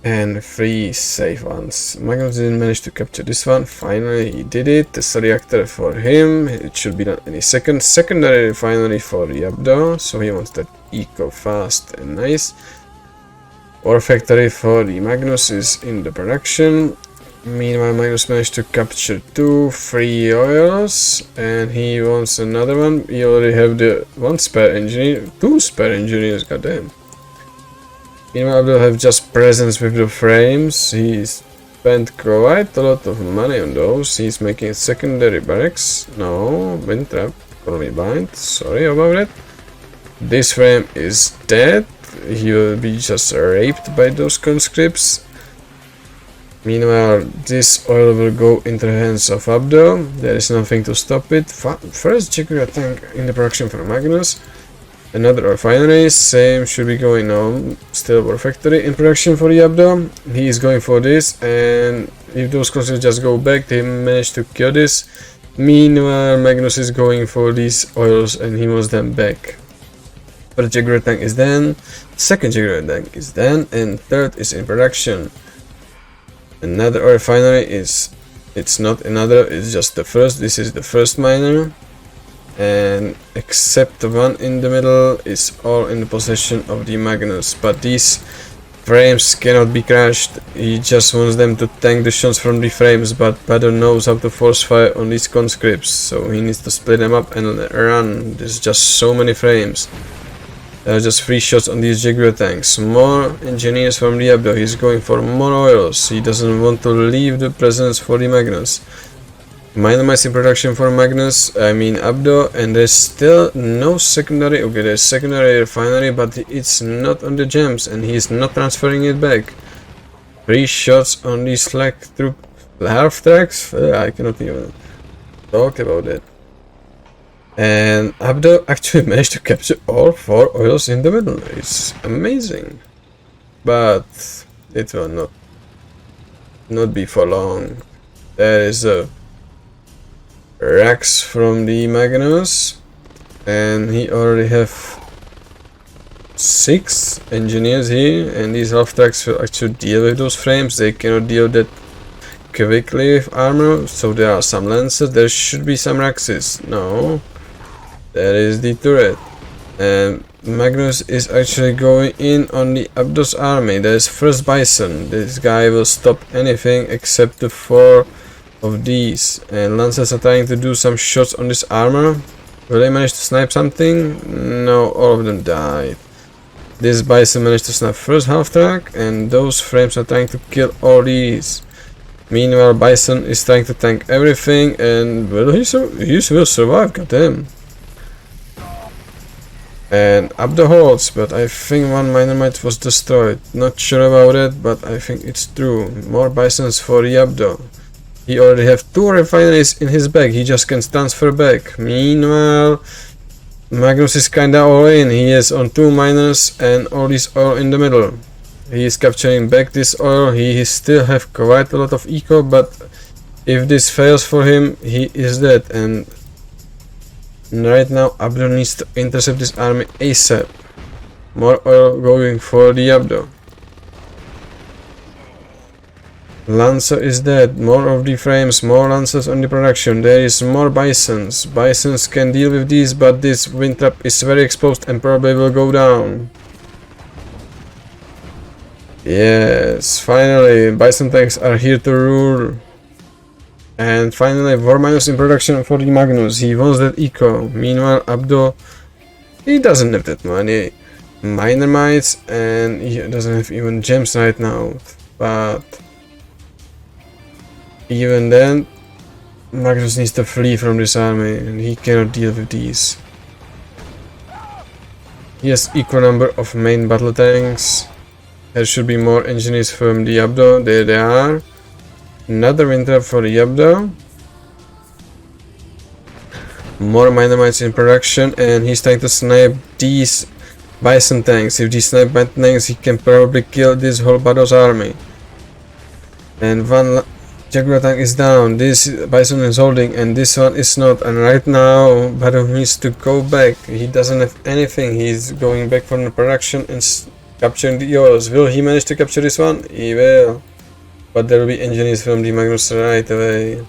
And 3 safe ones. Magneuse didn't manage to capture this one. Finally, he did it. Test reactor for him. It should be done any second. Secondary refinery for the abdo. So he wants that eco fast and nice. Ore factory for the Magneuse is in the production. Meanwhile, Magneuse managed to capture 2 free oils. And he wants another one. We already have the 1 spare engineer. 2 spare engineers, goddamn. Meanwhile, Abdo have just presence with the frames. He spent quite a lot of money on those. He's making secondary barracks. No, wind trap, colony bind. Sorry about it. This frame is dead. He will be just raped by those conscripts. Meanwhile, this oil will go into the hands of Abdo. There is nothing to stop it. First Jaguar tank in the production for Magneuse. Another refinery, same should be going on. Still War Factory in production for the abdo. He is going for this, and if those conscripts just go back, they manage to kill this. Meanwhile, Magneuse is going for these oils and he wants them back. First Jaguar tank is done, second Jaguar tank is done, and third is in production. Another refinery is, it's not another, it's just the first. This is the first miner. And except the one in the middle is all in the possession of the Magneuse, but these frames cannot be crashed. He just wants them to tank the shots from the frames, but Badr knows how to force fire on these conscripts, so he needs to split them up and run. There's just so many frames. There are just 3 shots on these Jaguar tanks. More engineers from the abdo. He's going for more oils. He doesn't want to leave the presence for the Magneuse. Miner mines in production for Magneuse, I mean abdo, and there's still no secondary. Okay, there's secondary refinery, but it's not on the gems, and he's not transferring it back. 3 shots on these slack through half tracks. I cannot even talk about it. And abdo actually managed to capture all 4 oils in the middle. It's amazing, but it will not be for long. There is a racks from the Magneuse, and he already have 6 engineers here, and these half tracks will actually deal with those frames. They cannot deal that quickly with armor, so there are some lancers. There should be some Raxes. No, there is the turret, and Magneuse is actually going in on the Abdo's army. There is first Bison. This guy will stop anything except the 4 of these, and lancers are trying to do some shots on this armor. Will they manage to snipe something? No, all of them died. This Bison managed to snipe first half track, and those frames are trying to kill all these. Meanwhile, Bison is trying to tank everything, and will he will survive, goddamn. And abdo holds, but I think 1 miner might was destroyed. Not sure about it, but I think it's true. More Bisons for the abdo. He already have 2 refineries in his bag, he just can transfer back. Meanwhile, Magneuse is kinda all in. He is on 2 miners and all this oil in the middle. He is capturing back this oil. He still have quite a lot of eco, but if this fails for him, he is dead. And right now, abdo needs to intercept this army ASAP. More oil going for the abdo. Lancer is dead. More of the frames, more lancers on the production. There is more Bisons. Bisons can deal with these, but this wind trap is very exposed and probably will go down. Yes, finally, Bison tanks are here to rule. And finally, War Minus in production for the Magneuse. He wants that eco. Meanwhile, abdo, he doesn't have that money. Miner mines, and he doesn't have even gems right now. But even then, Magneuse needs to flee from this army, and he cannot deal with these. He has equal number of main battle tanks. There should be more engineers from the abdo. There they are. Another wind trap for the abdo. More miner mines in production, and he's trying to snipe these Bison tanks. If these snipe Bison tanks, he can probably kill this whole Bado's army. And 1 Jaguar tank is down. This Bison is holding, and this one is not. And right now, Bado needs to go back. He doesn't have anything. He's going back from the production and Capturing the oils. Will he manage to capture this one? He will. But there will be engineers from the Magneuse right away.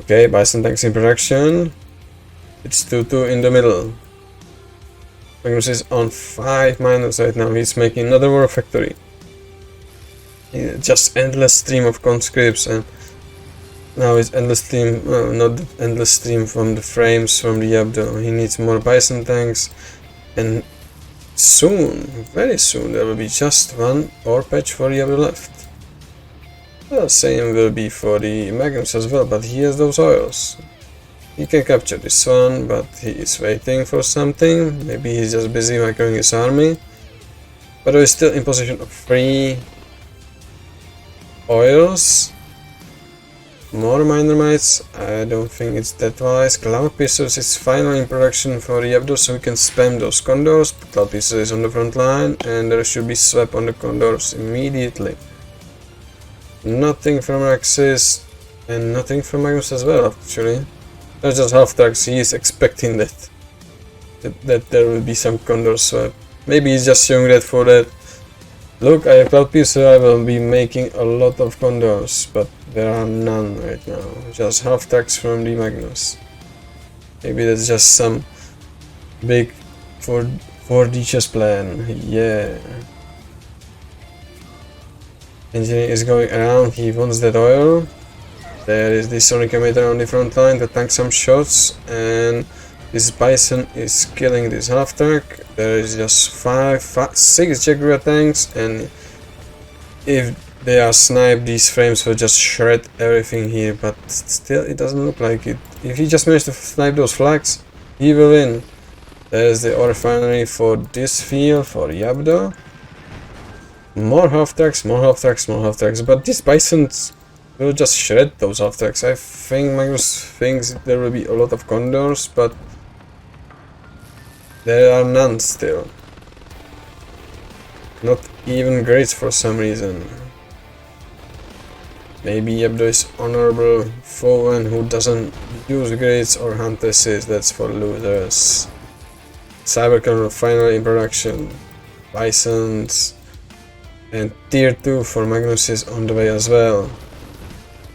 Okay, Bison tanks in production. It's 2-2 in the middle. Magneuse is on 5 minus right now. He's making another war factory. Just endless stream of conscripts, and now it's endless stream, not endless stream from the frames from the abdo. He needs more Bison tanks, and soon, very soon, there will be just one ore patch for the abdo left. The same will be for the Magneuse as well, but he has those oils. He can capture this one, but he is waiting for something. Maybe he's just busy microing his army. But he's still in possession of 3 oils. More minor mites. I don't think it's that wise. Cloud Piercers is finally in production for the abdo, so we can spam those condors. Cloud Piercers is on the front line, and there should be swap on the condors immediately. Nothing from Axis, and nothing from Magneuse as well, actually. That's just half tracks. He is expecting that there will be some condor swap. Maybe he's just showing that for that. Look, I have Cloud Piercer, I will be making a lot of condors, but there are none right now. Just half tracks from the Magneuse. Maybe that's just some big 4D chess plan. Yeah. Engineer is going around, he wants that oil. There is this sonic emitter on the front line to tank some shots, and this Bison is killing this half track. There is just 6 Jaguar tanks, and if they are sniped, these frames will just shred everything here, but still it doesn't look like it. If he just managed to snipe those flags, he will win. There's the ore refinery for this field, for the abdo. More half tracks, more half tracks, more half tracks, but these Bisons will just shred those half tracks. I think Magneuse thinks there will be a lot of condors, but there are none still. Not even grades for some reason. Maybe abdo is honorable foe who doesn't use grades or huntesses, that's for losers. Cybercon finally in production. Bisons. And tier 2 for Magneuse is on the way as well.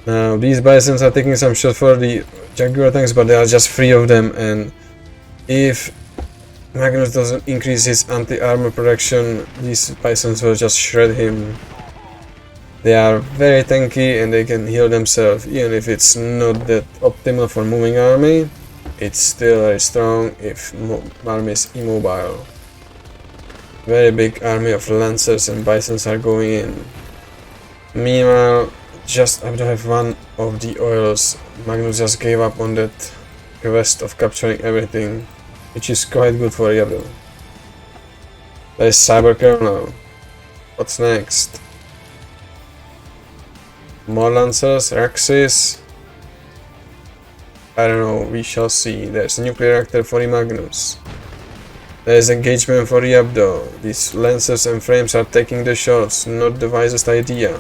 Now these Bisons are taking some shots for the Jaguar tanks, but there are just 3 of them, and if Magneuse doesn't increase his anti-armor production, these Bisons will just shred him. They are very tanky and they can heal themselves, even if it's not that optimal for moving army. It's still very strong if army is immobile. Very big army of Lancers and Bisons are going in. Meanwhile, just after I have one of the oils, Magneuse just gave up on that quest of capturing everything, which is quite good for Abdo. There's Cyberkernel. What's next? More Lancers, Raxis. I don't know, we shall see. There's a nuclear reactor for the Magneuse. There's engagement for the abdo. These Lancers and frames are taking the shots, not the wisest idea.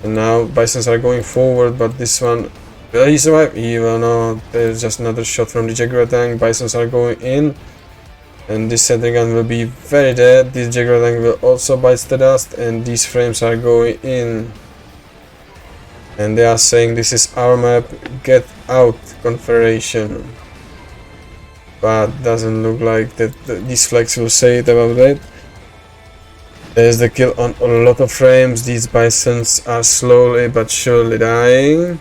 And now Bisons are going forward, but this one... Will he survive? He will not. There's just another shot from the Jaguar tank. Bisons are going in. And this sentry gun will be very dead. This Jaguar tank will also bite the dust, and these frames are going in. And they are saying this is our map, get out, Confederation. But doesn't look like that these flags will say it about that. There's the kill on a lot of frames. These Bisons are slowly but surely dying.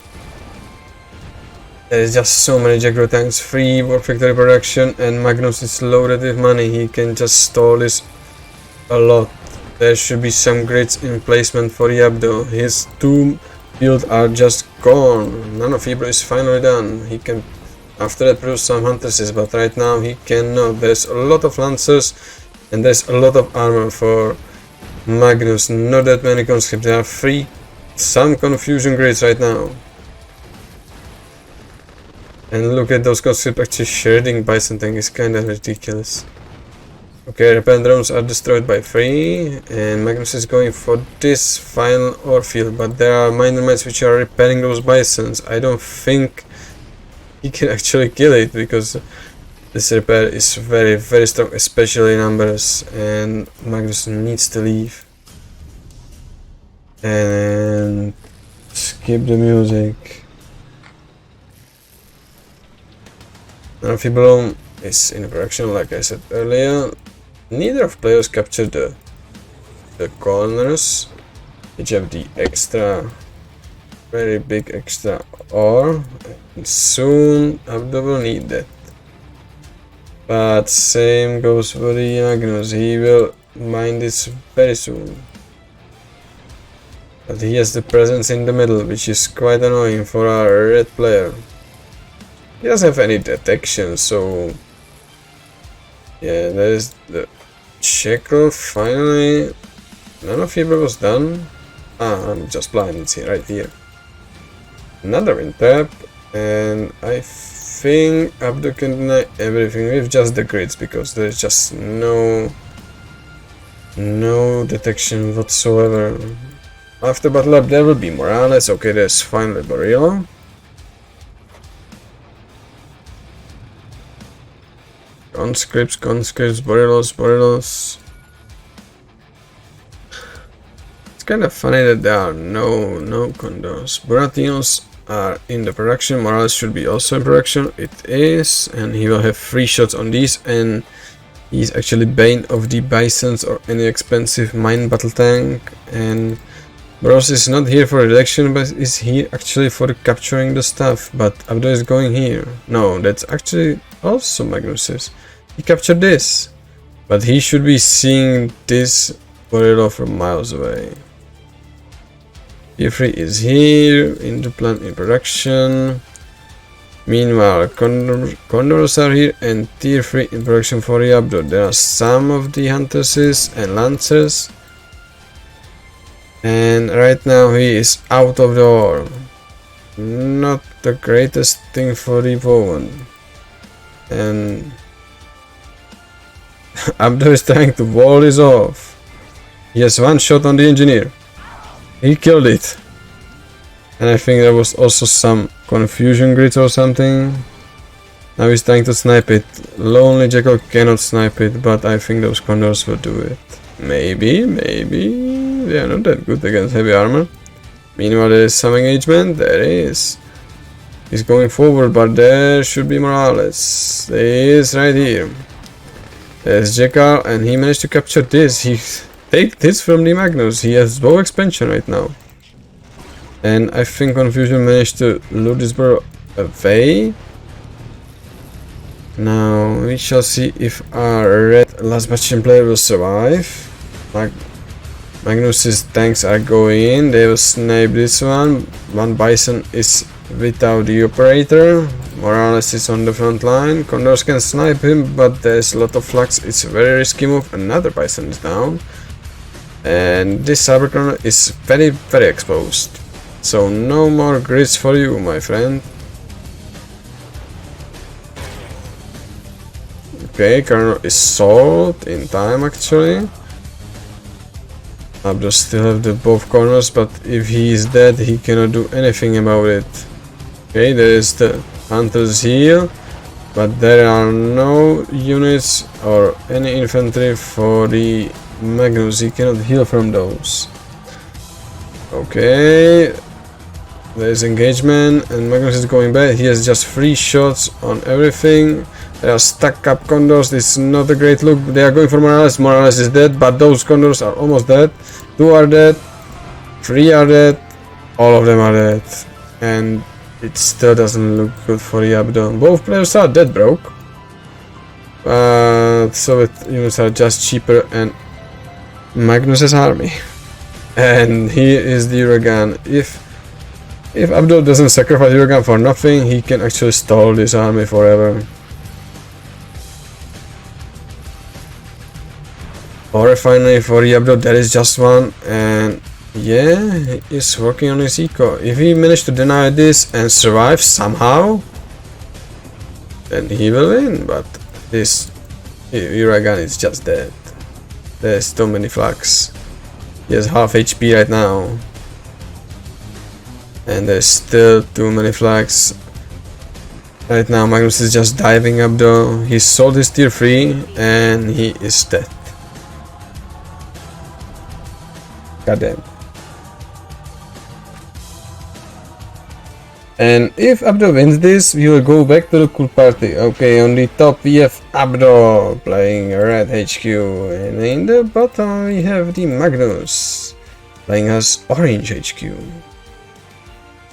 There's just so many Jaguar tanks, free war factory production, and Magneuse is loaded with money. He can just stall this a lot. There should be some grids in placement for the abdo. His two fields are just gone. None of Hebrew is finally done. He can after that produce some huntresses, but right now he cannot. There's a lot of lancers and there's a lot of armor for Magneuse. Not that many conscripts. There are free some confusion grids right now. And look at those conscripts actually shredding Bison tank is kinda ridiculous. Okay, repellent drones are destroyed by 3, and Magneuse is going for this final ore field, but there are minor mines which are repelling those Bisons. I don't think he can actually kill it, because This repair is very, very strong, especially in numbers, and Magnus needs to leave. And skip the music. Amphibolum is in production, like I said earlier. Neither of players captured the corners, which have the extra, very big extra ore, and soon Abdo will need that. But same goes for the Magneuse, he will mine this very soon. But he has the presence in the middle, which is quite annoying for our red player. He doesn't have any detection, so yeah, there is the Shekel finally. None of Fever was done. Ah, I'm just blind, it's here, right here. Another wind tap, and I think Abdo can deny everything with just the grids, because there's just no detection whatsoever. After battle up there will be Morales. Okay, there's finally Barilla. Conscripts, Barillos. It's kind of funny that there are no condors. Buratinos are in the production. Morales should be also in production. It is, and he will have 3 shots on these, and he's actually Bane of the Bisons or any expensive mine battle tank. And Bros is not here for redaction, but is here actually for capturing the stuff. But Abdo is going here. No, that's actually also Magnuse's. He captured this, but he should be seeing this Borello from miles away. Tier 3 is here, in the plant in production. Meanwhile, Condors are here and Tier 3 in production for the Abdo. There are some of the Hunters and Lancers. And right now he is out of the ore. Not the greatest thing for the opponent. And Abdo is trying to wall this off. He has 1 shot on the engineer. He killed it. And I think there was also some confusion grid or something. Now he's trying to snipe it. Lonely Jackal cannot snipe it, but I think those Condors will do it. Maybe. They are not that good against heavy armor. Meanwhile, there is some engagement. There is. He's going forward, but there should be Morales. There is right here. There's Jackal, and he managed to capture this. He takes this from the Magneuse. He has bow expansion right now. And I think Confusion managed to lure this bro away. Now we shall see if our red last bastion player will survive. Magnus's tanks are going in. They will snipe this one. One Bison is without the operator. Morales is on the front line. Condors can snipe him, but there's a lot of flux. It's a very risky move. Another Bison is down. And this Cyberchrono is very, very exposed. So no more grids for you, my friend. Okay, Chrono is sold in time actually. Abdo still have the both corners, but if he is dead, he cannot do anything about it. Okay, there is the Hunter's heal, but there are no units or any infantry for the Magneuse. He cannot heal from those. Okay, there is engagement, and Magneuse is going back. He has just 3 shots on everything. They are stuck up Condors. This is not a great look. They are going for Morales. Morales is dead, but those Condors are almost dead. 2 are dead. 3 are dead. All of them are dead. And it still doesn't look good for the Abdo. Both players are dead broke. Soviet units are just cheaper and Magnus's army. And here is the Uragan. If Abdo doesn't sacrifice Uragan for nothing, he can actually stall this army forever. Or refinery for the Abdo, there is just one, and yeah, he is working on his eco. If he managed to deny this and survive somehow, then he will win, but this Uragan is just dead. There's too many flux. He has half HP right now. And there's still too many flags. Right now Magnus is just diving up though. He sold his tier 3 and he is dead. Goddamn. And if Abdo wins this, we will go back to the cool party. Okay, on the top we have Abdo playing red HQ, and in the bottom we have the Magneuse playing as orange HQ.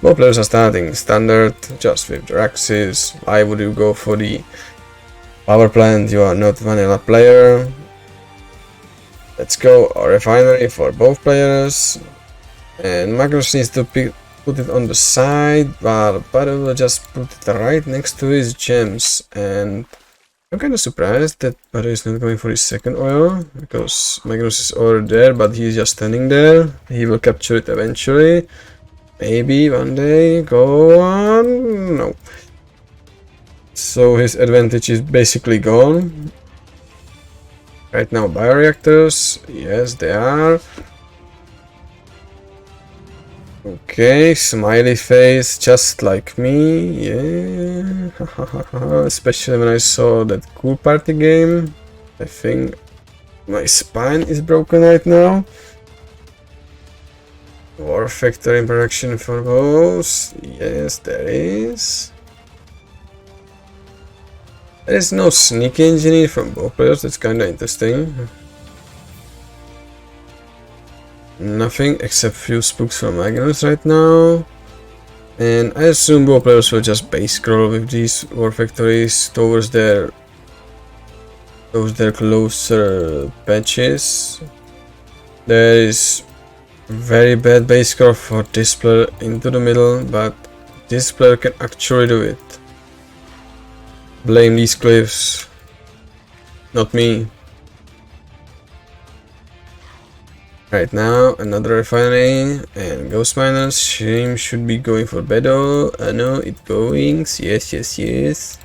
Both players are starting standard, just with their axes. Why would you go for the power plant? You are not vanilla player. Let's go a refinery for both players. And Magneuse needs to put it on the side, while Bado will just put it right next to his gems. And I'm kind of surprised that Bado is not going for his second oil, because Magneuse is already there, but he's just standing there. He will capture it eventually. Maybe one day. Go on. No. So his advantage is basically gone. Right now, bioreactors. Yes, they are. Okay, smiley face, just like me. Yeah. Especially when I saw that cool party game. I think my spine is broken right now. War factor in production for both. Yes, there is. There is no sneak engineer from both players, that's kinda interesting. Nothing except few spooks from Magneuse right now. And I assume both players will just base scroll with these war factories towards their closer patches. There is very bad base scroll for this player into the middle, but this player can actually do it. Blame these cliffs, not me. Right now, another refinery and ghost miners. Shame should be going for Bedo. I know it going. Yes.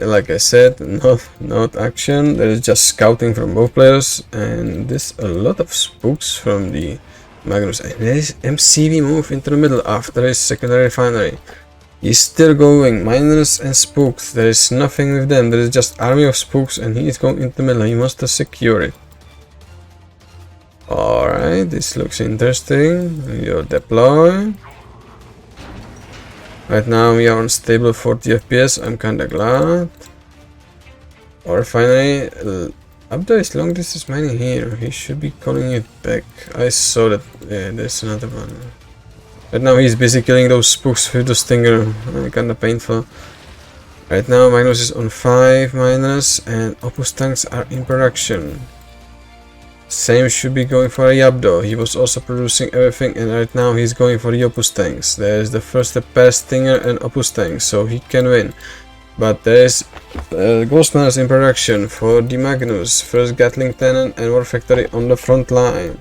And like I said, not action. There is just scouting from both players, and there's a lot of spooks from the Magneuse. And there is MCV move into the middle after his secondary refinery. He's still going miners and spooks. There is nothing with them. There is just army of spooks, and he is going into the middle. He wants to secure it. Alright, this looks interesting. You'll deploy. Right now we are on stable 40 FPS, I'm kinda glad. Or finally, Abdo is long distance mining here, he should be calling it back. I saw that, yeah, there's another one. Right now he's busy killing those spooks with the stinger, kinda painful. Right now Magneuse is on 5 miners and Opus tanks are in production. Same should be going for Abdo. He was also producing everything, and right now he's going for the Opus tanks. There's the first repair stinger and Opus tanks, so he can win. But there's ghost miners in production for the Magneuse, first Gatling cannon and war factory on the front line.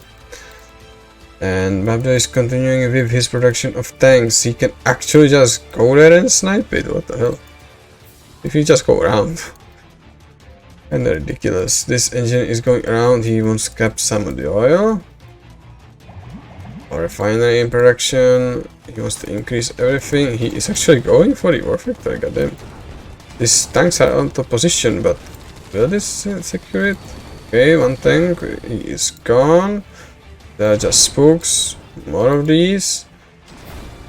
And Abdo is continuing with his production of tanks. He can actually just go there and snipe it. What the hell? If you just go around. And ridiculous. This engine is going around. He wants to cap some of the oil. Or refinery in production. He wants to increase everything. He is actually going for the war factory. Goddamn. These tanks are out of position, but will this secure it? Okay, one tank. He is gone. There are just spooks. More of these.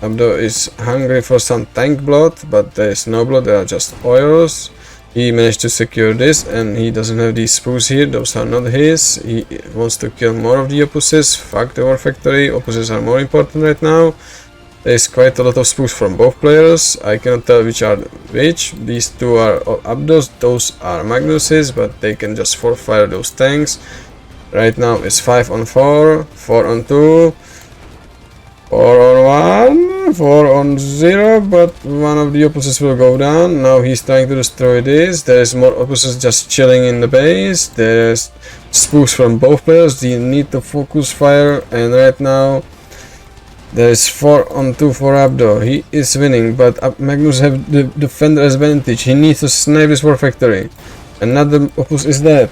Abdo is hungry for some tank blood, but there is no blood. There are just oils. He managed to secure this, and he doesn't have these spooks here, those are not his. He wants to kill more of the Opuses. Fuck the war factory, Opuses are more important right now. There's quite a lot of spooks from both players. I cannot tell which are which. These two are Abdos, those are Magneuses, but they can just fire those tanks. Right now it's 5 on 4, 4 on 2, 4 on 1, 4 on 0, but one of the Opuses will go down. Now he's trying to destroy this. There's more Opuses just chilling in the base. There's spooks from both players. They need to focus fire, and right now there's 4 on 2 for Abdo. He is winning, but Magneuse have the defender advantage. He needs to snipe this war factory. Another Opus is dead.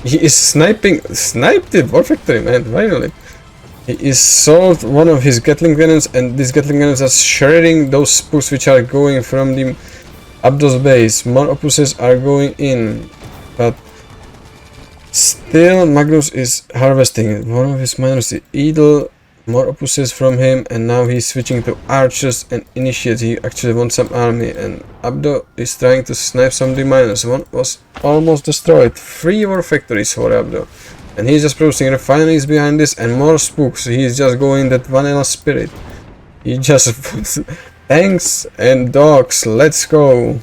He is sniped it, war factory, man, finally. He is sold one of his Gatling cannons, and these Gatling cannons are shredding those spooks which are going from the Abdo's base. More opuses are going in, but still Magnus is harvesting. One of his miners is idle, more opuses from him, and now he's switching to archers and initiates. He actually wants some army, and Abdo is trying to snipe some of the miners. One was almost destroyed. 3 war factories for Abdo. And he's just producing refineries behind this and more spooks. He's just going that vanilla spirit. He just puts tanks and dogs. Let's go.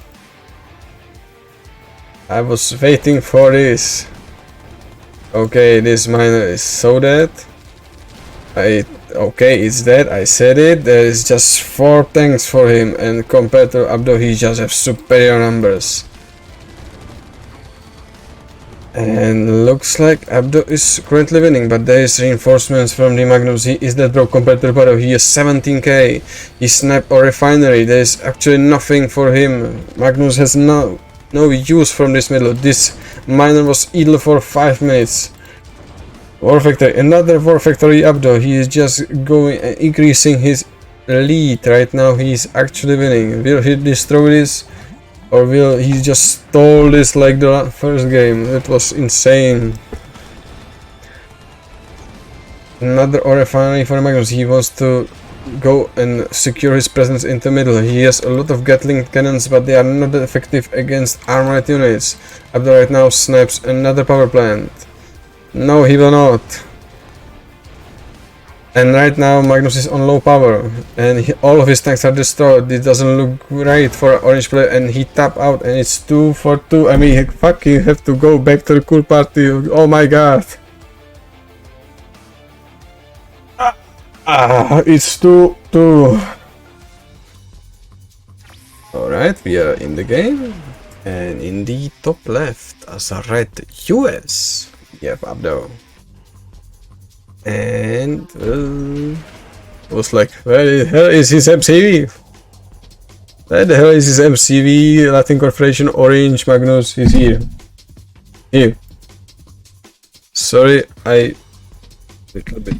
I was waiting for this. Okay, this miner is so dead. Okay, it's dead. I said it. There is just 4 tanks for him, and compared to Abdo, he just has superior numbers. And looks like Abdo is currently winning, but there is reinforcements from the Magneuse. He is that broke compared to the Paro. He has 17k. He sniped a refinery. There is actually nothing for him. Magneuse has no use from this middle. This miner was idle for 5 minutes. War factory, another war factory Abdo. He is just going increasing his lead right now. He is actually winning. Will he destroy this? Or will he just stole this like the first game? That was insane. Another ore refinery for Magnus. He wants to go and secure his presence in the middle. He has a lot of Gatling cannons, but they are not effective against armored units. Abdo right now snipes another power plant. No, he will not. And right now Magnus is on low power, and all of his tanks are destroyed. It doesn't look great for an orange player, and he tap out, and it's 2 for 2. I mean, fuck, you have to go back to the cool party. Oh my god. It's 2-2. Alright, we are in the game, and in the top left, as a red US, we have Abdo. And was like, where the hell is his MCV? Where the hell is his MCV? Latin Corporation Orange Magnus. He's here. Here. Sorry, I little bit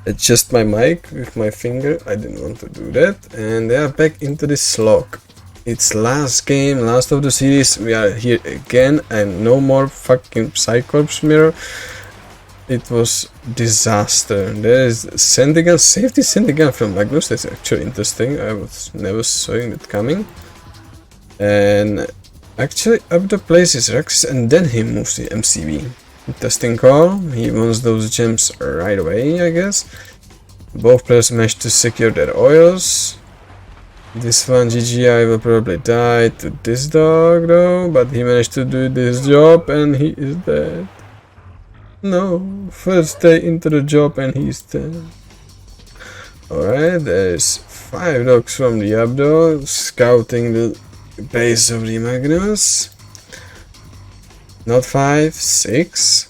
adjust my mic with my finger. I didn't want to do that. And they are back into this slog. It's last game, last of the series. We are here again, and no more fucking Psycorps mirror. It was disaster. There is Sendigan, safety Sendigan from Magnus. That's actually interesting. I was never seeing it coming. And actually Abdo places Rex and then he moves the MCV. Interesting call. He wants those gems right away, I guess. Both players managed to secure their oils. This one, GGI, will probably die to this dog though, but he managed to do this job and he is dead. No, first day into the job and he's dead. Alright, there's 5 dogs from the Abdo scouting the base of the Magneuse. Not 5, 6.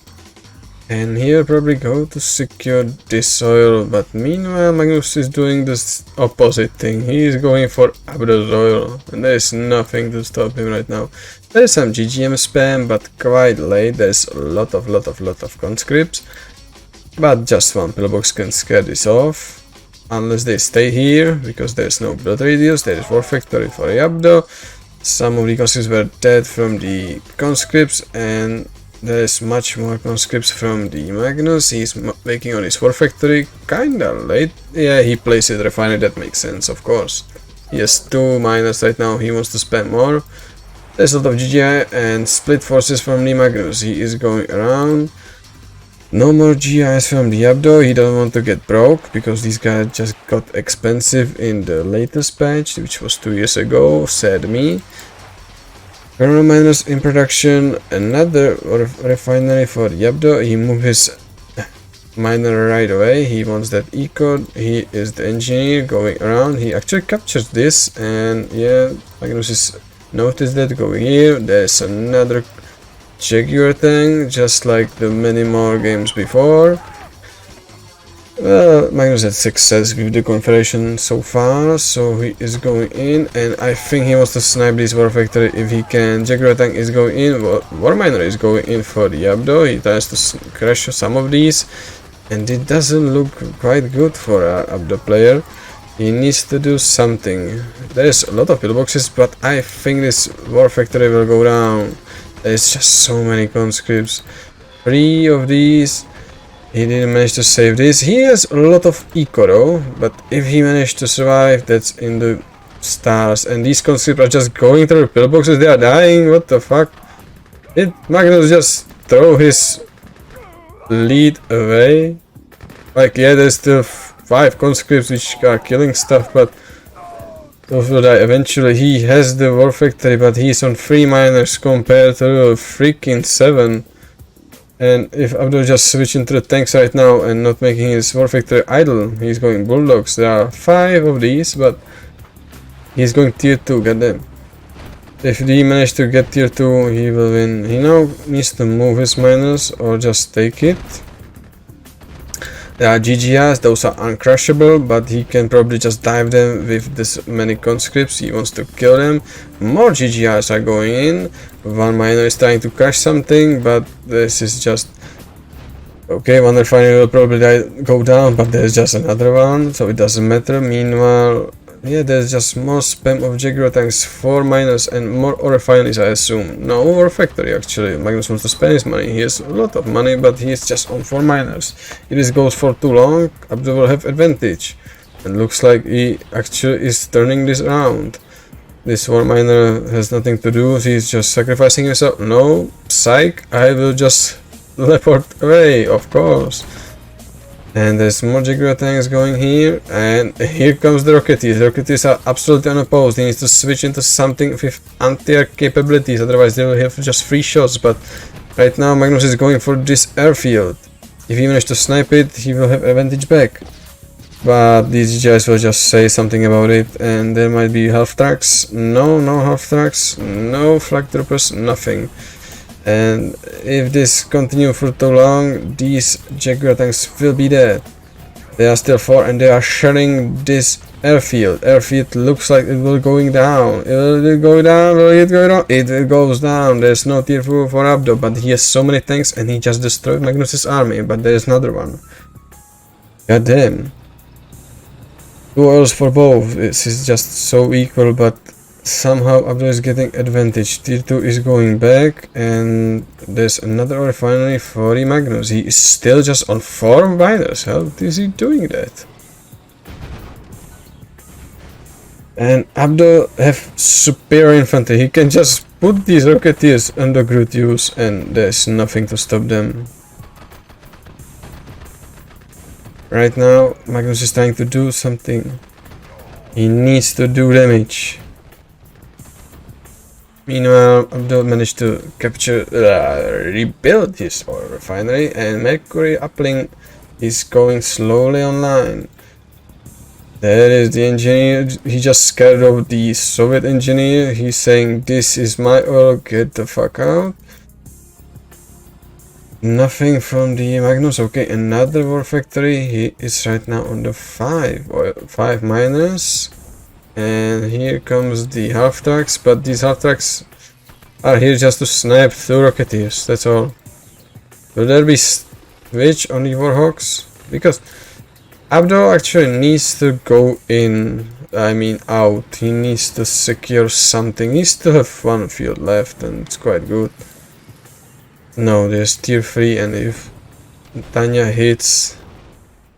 And here probably go to secure this oil, but meanwhile Magneuse is doing this opposite thing. He is going for Abdo's oil, and there is nothing to stop him right now. There is some GGM spam, but quite late. There's a lot of conscripts, but just one pillbox can scare this off, unless they stay here, because there's no blood radius. There is war factory for Abdo. Some of the conscripts were dead from the conscripts, and there's much more conscripts from the Magnus. He's making on his war factory kinda late. Yeah, he placed it refinery, that makes sense, of course. He has 2 miners right now, he wants to spend more. There's a lot of GGI and split forces from the Magnus. He is going around. No more GIs from the Abdo. He doesn't want to get broke, because these guys just got expensive in the latest patch, which was 2 years ago, sad me. Kernel miners in production, another refinery for Abdo. He moved his miner right away. He wants that E-code. He is the engineer going around. He actually captures this, and yeah, Magnus is noticed that going here. There's another Jaguar tank, just like the many more games before. Well, Magnus had success with the Confederation so far, so he is going in, and I think he wants to snipe this war factory if he can. Jaguar tank is going in, War Miner is going in for the Abdo. He tries to crash some of these, And it doesn't look quite good for a abdo player. He needs to do something. There's a lot of pillboxes, but I think this war factory will go down. There's just so many conscripts. 3 of these. He didn't manage to save this. He has a lot of eco though, but if he managed to survive, that's in the stars. And these conscripts are just going through the pillboxes. They are dying. What the fuck? Did Magneuse just throw his lead away? Like, yeah, there's still 5 conscripts which are killing stuff, but those will die eventually. He has the war factory, but he's on 3 miners compared to freaking 7. And if Abdo just switch into the tanks right now and not making his war factory idle, he's going bulldogs. There are 5 of these, but he's going tier 2, goddamn. If he managed to get tier 2, he will win. He now needs to move his miners or just take it. There are GGRs, those are uncrushable, but he can probably just dive them with this many conscripts. He wants to kill them. More GGRs are going in. One miner is trying to crush something, but this is just... Okay, one refinery will probably go down, but there's just another one, so it doesn't matter. Meanwhile, yeah, there's just more spam of Jaguar tanks, 4 miners and more ore refineries, I assume. No, ore factory actually. Magnus wants to spend his money. He has a lot of money, but he's just on 4 miners. If this goes for too long, Abdo will have advantage. And looks like he actually is turning this around. This 4 miner has nothing to do, he's just sacrificing himself. No, psych, I will just teleport away, of course. And there's more Jaguar tanks going here, and here comes the Rocketeers. The Rocketeers are absolutely unopposed. He needs to switch into something with anti-air capabilities, otherwise they will have just 3 shots. But right now Magnus is going for this airfield. If he manages to snipe it, he will have advantage back. But these guys will just say something about it, and there might be half tracks. No, no half tracks, no flag troopers, nothing. And if this continues for too long, these Jaguar tanks will be dead. There are still 4 and they are sharing this airfield. Airfield looks like it will going down. Will it go down? Will it go down? It goes down. There's no tier 4 for Abdo, but he has so many tanks and he just destroyed Magnus's army. But there's another one. God damn. 2 oils for both. This is just so equal, but somehow Abdo is getting advantage. Tier 2 is going back, and there's another refinery for the Magnus. He is still just on 4 miners. How is he doing that? And Abdo have superior infantry. He can just put these Rocketeers under good use, and there's nothing to stop them. Right now, Magnus is trying to do something. He needs to do damage. Meanwhile, Abdo managed to capture, rebuild his oil refinery, and Mercury uplink is going slowly online. There is the engineer. He just scared of the Soviet engineer. He's saying, "This is my oil, get the fuck out." Nothing from the Magnus. Okay, another war factory. He is right now on the 5 miners. And here comes the half tracks, but these half tracks are here just to snipe 2 Rocketeers, that's all. Will there be switch on the Warhawks? Because Abdo actually needs to go in, I mean out. He needs to secure something. He still have 1 field left and it's quite good. No, there's tier 3, and if Tanya hits,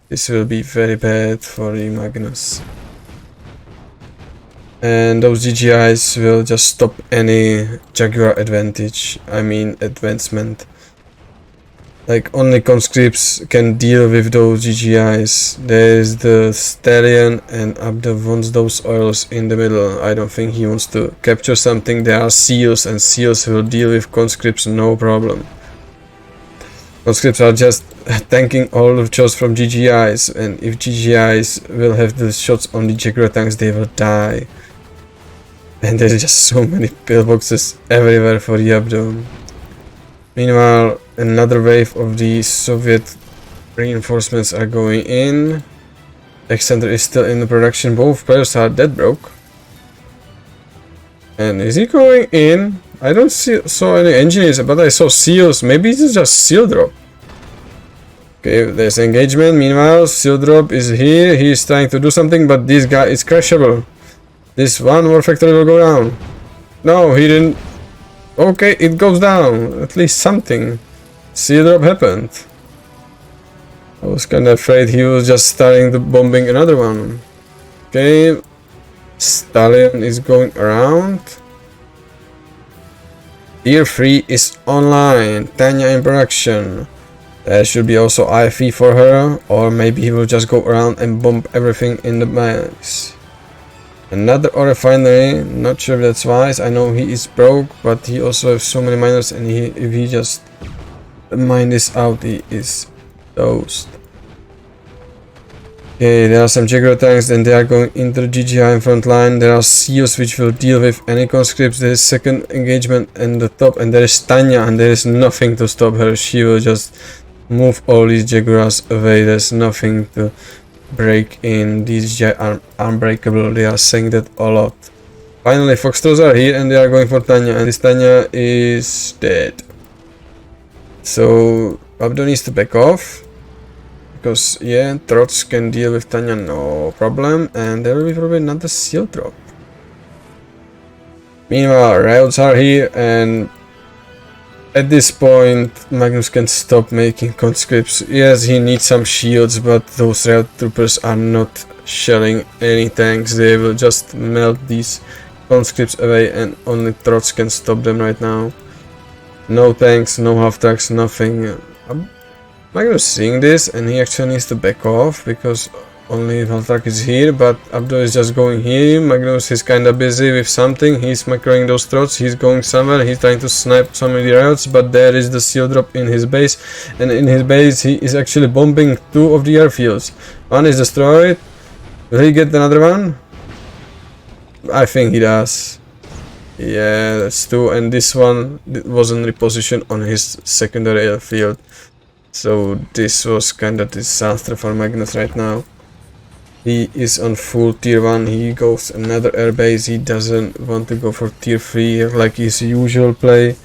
this will be very bad for the Magnus. And those GGIs will just stop any Jaguar advantage, I mean advancement. Like, only conscripts can deal with those GGIs. There's the Stallion, and Abdo wants those oils in the middle. I don't think he wants to capture something. There are seals, and seals will deal with conscripts no problem. Conscripts are just tanking all the shots from GGIs, and if GGIs will have the shots on the Jaguar tanks, they will die. And there's just so many pillboxes everywhere for the Abdo. Meanwhile, another wave of the Soviet reinforcements are going in. Excenter is still in the production. Both players are dead broke. And is he going in? I don't saw any engineers, but I saw seals. Maybe it's just seal drop. Okay, there's engagement. Meanwhile, Seal Drop is here. He's trying to do something, but this guy is crashable. This one War Factory will go down. No, he didn't. Okay, it goes down. At least something. Seal Drop happened. I was kinda afraid he was just starting the bombing another one. Okay, Stallion is going around. Tier 3 is online. Tanya in production. There should be also IFE for her, or maybe he will just go around and bomb everything in the mines. Another ore refinery, not sure if that's wise. I know he is broke, but he also has so many miners, and if he just mine this out, he is toast. Okay, there are some Jaguar tanks, and they are going into the GGI in front line. There are SEALs which will deal with any conscripts. There is second engagement in the top, and there is Tanya, and there is nothing to stop her. She will just move all these Jaguars away. There's nothing to break in. These are unbreakable. They are saying that a lot. Finally, Foxtrots are here, and they are going for Tanya, and this Tanya is dead. So Abdo needs to back off. Because, yeah, Trots can deal with Tanya, no problem, and there will be probably another Seal Drop. Meanwhile, Riots are here, and at this point, Magnus can stop making conscripts. Yes, he needs some shields, but those Riot Troopers are not shelling any tanks. They will just melt these conscripts away, and only Trots can stop them right now. No tanks, no half-tracks, nothing. Magnus seeing this, and he actually needs to back off because only Valtrak is here, but Abdo is just going here. Magnus is kinda busy with something. He's macroing those Trots. He's going somewhere. He's trying to snipe some of the Riots, but there is the Seal Drop in his base, and in his base he is actually bombing 2 of the airfields. One is destroyed. Will he get another one? I think he does. Yeah, that's 2, and this one wasn't repositioned on his secondary airfield. So this was kind of disaster for Magnus right now. He is on full tier 1, he goes another airbase, he doesn't want to go for tier 3 like his usual play.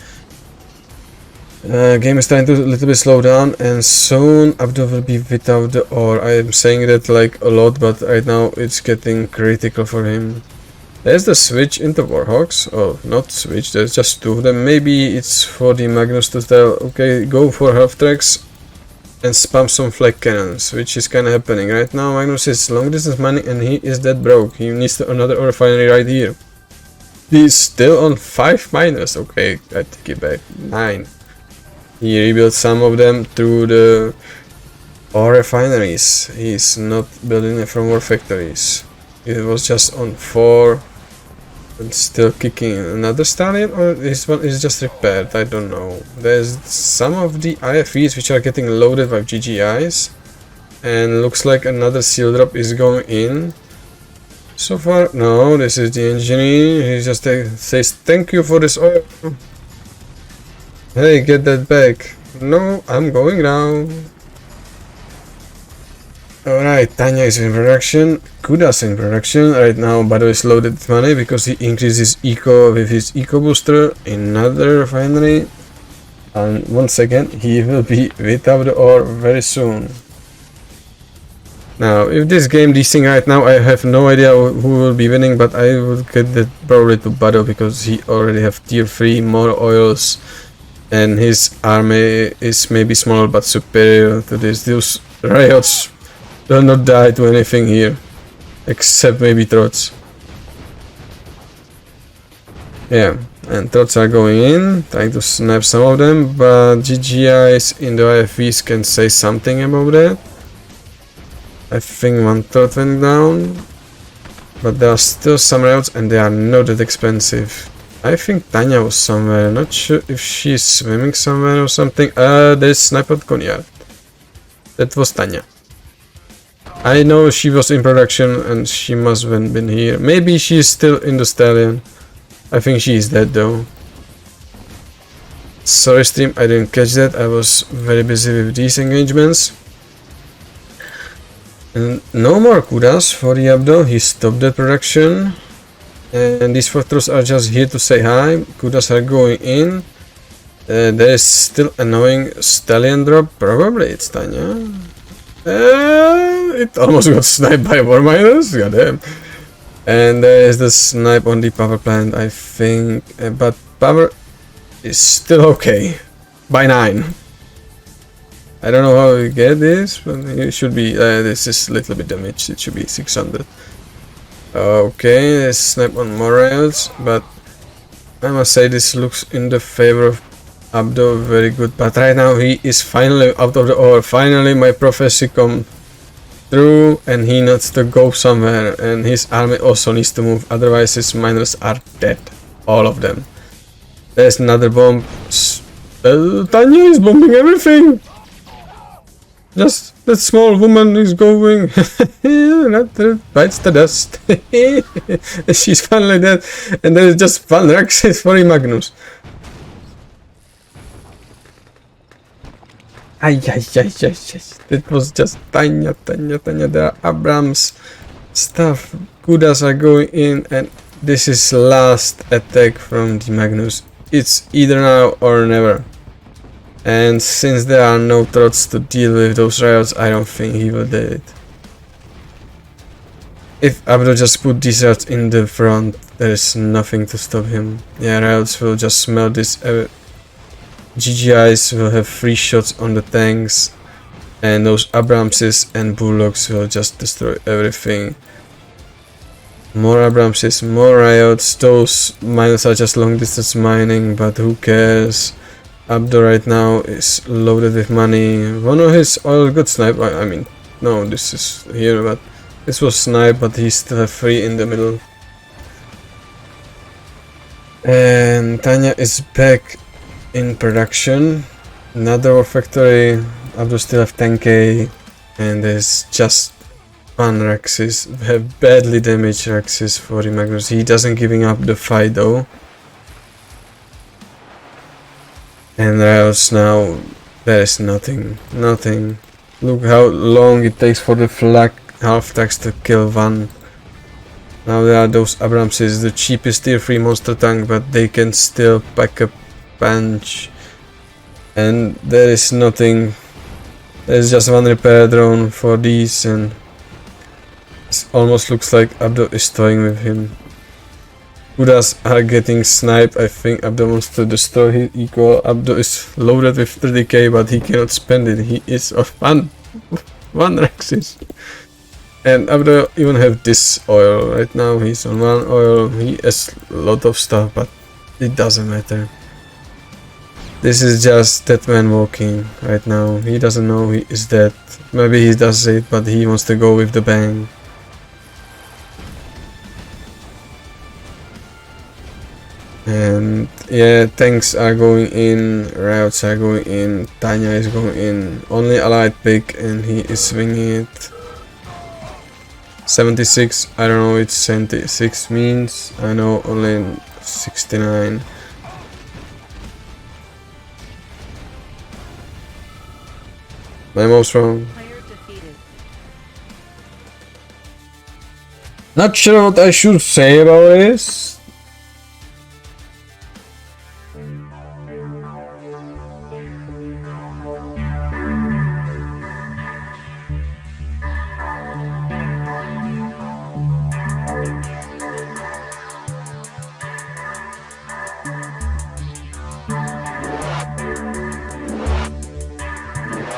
Game is trying to a little bit slow down, and soon Abdo will be without the ore. I am saying that like a lot, but right now it's getting critical for him. There's the switch into Warhawks. Oh, not switch, there's just 2 of them. Maybe it's for the Magnus to tell, okay, go for half tracks and spam some flag cannons, which is kinda happening right now. Magnus is long distance mining, and he is that broke. He needs another ore refinery right here. He's still on 5 miners. Okay, I take it back. 9. He rebuilt some of them through the ore refineries. He's not building it from war factories. It was just on 4 and still kicking. Another Stallion, or this one is just repaired? I don't know. There's some of the IFEs which are getting loaded by GGIs, and looks like another Seal Drop is going in. So far, no, this is the engineer. He just says thank you for this oil. Hey, get that back. No, I'm going now. Alright, Tanya is in production, Kuda's in production. Right now Bado is loaded with money because he increases eco with his eco booster. Another refinery, and once again he will be without the ore very soon. Now, if this game desync right now, I have no idea who will be winning, but I will get that probably to Bado because he already have tier 3 more oils, and his army is maybe smaller but superior to this. Those riots will not die to anything here, except maybe Trots. Yeah, and Trots are going in, trying to snap some of them, but GGIs in the IFVs can say something about that. I think one Trot went down, but there are still some routes, and they are not that expensive. I think Tanya was somewhere, not sure if she's swimming somewhere or something. There's Sniper Conyard. That was Tanya. I know she was in production and she must have been here. Maybe she's still in the Stallion. I think she is dead though. Sorry stream, I didn't catch that. I was very busy with these engagements. And no more Kudas for the Abdo. He stopped that production. And these Fortress are just here to say hi. Kudas are going in. There's still annoying stallion drop. Probably it's Tanya. It almost got sniped by War Miners. Goddamn. And there is the snipe on the power plant, I think. But power is still okay. By 9. I don't know how we get this, but it should be. This is a little bit damaged. It should be 600. Okay, there's snipe on more rails, but I must say this looks in the favor of Abdo very good. But right now he is finally out of the ore. Finally, my prophecy come through, and he needs to go somewhere. And his army also needs to move. Otherwise, his miners are dead, all of them. There's another bomb. Tanya is bombing everything. Just that small woman is going. That bites the dust. She's finally dead. And there's just one Rexis for Magneuse. Ay. That was just Tanya. There are Abrams stuff. Kudas are going in, and this is last attack from the Magneuse. It's either now or never. And since there are no trots to deal with those riots, I don't think he will do it. If Abdo just put these riots in the front, there is nothing to stop him. Yeah, riots will just smell this. GGIs will have free shots on the tanks. And those Abramses and Bullocks will just destroy everything. More Abramses, more riots. Those miners are just long distance mining, but who cares? Abdo right now is loaded with money. One of his oil got sniped. I mean, no, this is here, but this was sniped, but he's still have 3 in the middle. And Tanya is back in production. Another war factory. Abdo still have 10k, and there's just one Rexis. We have badly damaged Rexis for the Magneuse. He doesn't giving up the fight though. And else now there is nothing. Look how long it takes for the flag half tax to kill one. Now there are those Abramses, the cheapest tier 3 monster tank, but they can still pack a punch. And there is nothing. There's just one repair drone for these, and it almost looks like Abdo is toying with him. Kudas are getting sniped. I think Abdo wants to destroy his equal. Abdo is loaded with 30k, but he cannot spend it. He is of one Rexis. And Abdo even have this oil. Right now he's on 1 oil. He has a lot of stuff, but it doesn't matter. This is just that man walking right now. He doesn't know he is dead. Maybe he does it, but he wants to go with the bang. And yeah, tanks are going in, routes are going in, Tanya is going in. Only allied pick, and he is swinging it. 76, I don't know what 76 means. I know only 69. My most wrong. Not sure what I should say about this.